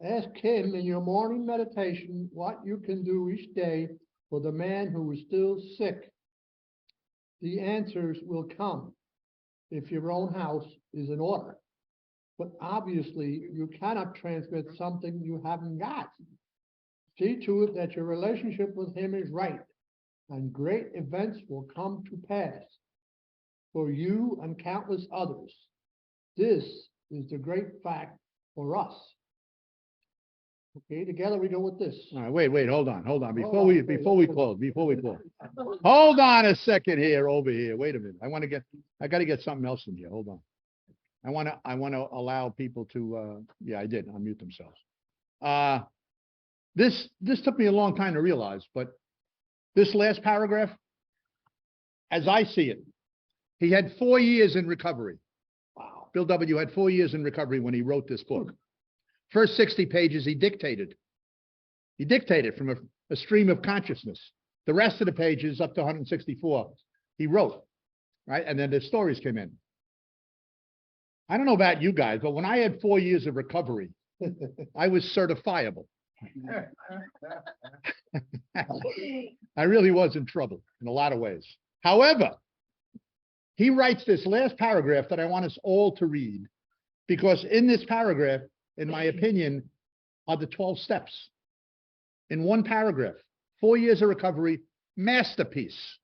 Speaker 2: Ask him in your morning meditation what you can do each day for the man who is still sick. The answers will come if your own house is in order. But obviously, you cannot transmit something you haven't got. See to it that your relationship with him is right, and great events will come to pass for you and countless others. This is the great fact for us. Okay, together we go with this.
Speaker 1: All right, wait, hold on. Before we close. Hold on a second here, over here. Wait a minute. I got to get something else in here. Hold on. I want to allow people to, yeah, I did unmute themselves. This took me a long time to realize, but this last paragraph, as I see it, he had 4 years in recovery. Wow. Bill W. had 4 years in recovery when he wrote this book. First 60 pages he dictated. He dictated from a stream of consciousness. The rest of the pages up to 164, he wrote, right? And then the stories came in. I don't know about you guys, but when I had 4 years of recovery, I was certifiable. I really was in trouble in a lot of ways. However, he writes this last paragraph that I want us all to read, because in this paragraph, in my opinion, are the 12 steps. In one paragraph, 4 years of recovery, masterpiece.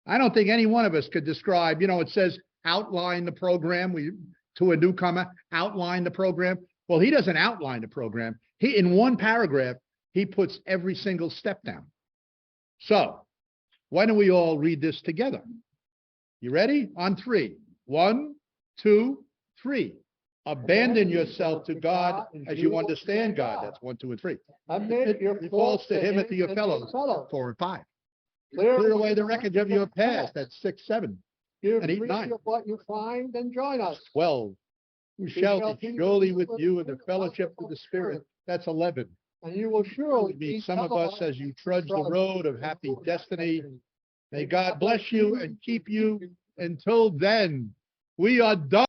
Speaker 1: I don't think any one of us could describe, it says outline the program. To a newcomer, outline the program. Well, he doesn't outline the program. In one paragraph, he puts every single step down. So why don't we all read this together? You ready? On 3. 1, 2, 3. Abandon yourself to God as you understand God. That's 1, 2, and 3.
Speaker 2: Admit your
Speaker 1: faults to him and to your fellows. 4 and 5. Clear away the wreckage of your past. That's 6, 7.
Speaker 2: Give
Speaker 1: and 8,
Speaker 2: free
Speaker 1: 9.
Speaker 2: of what you find and join us.
Speaker 1: 12. Who shall be surely with you in the fellowship of the Spirit. That's 11.
Speaker 2: And you will surely
Speaker 1: Meet some of us as you trudge the road of happy destiny. May God bless you and keep you. Until then, we are done.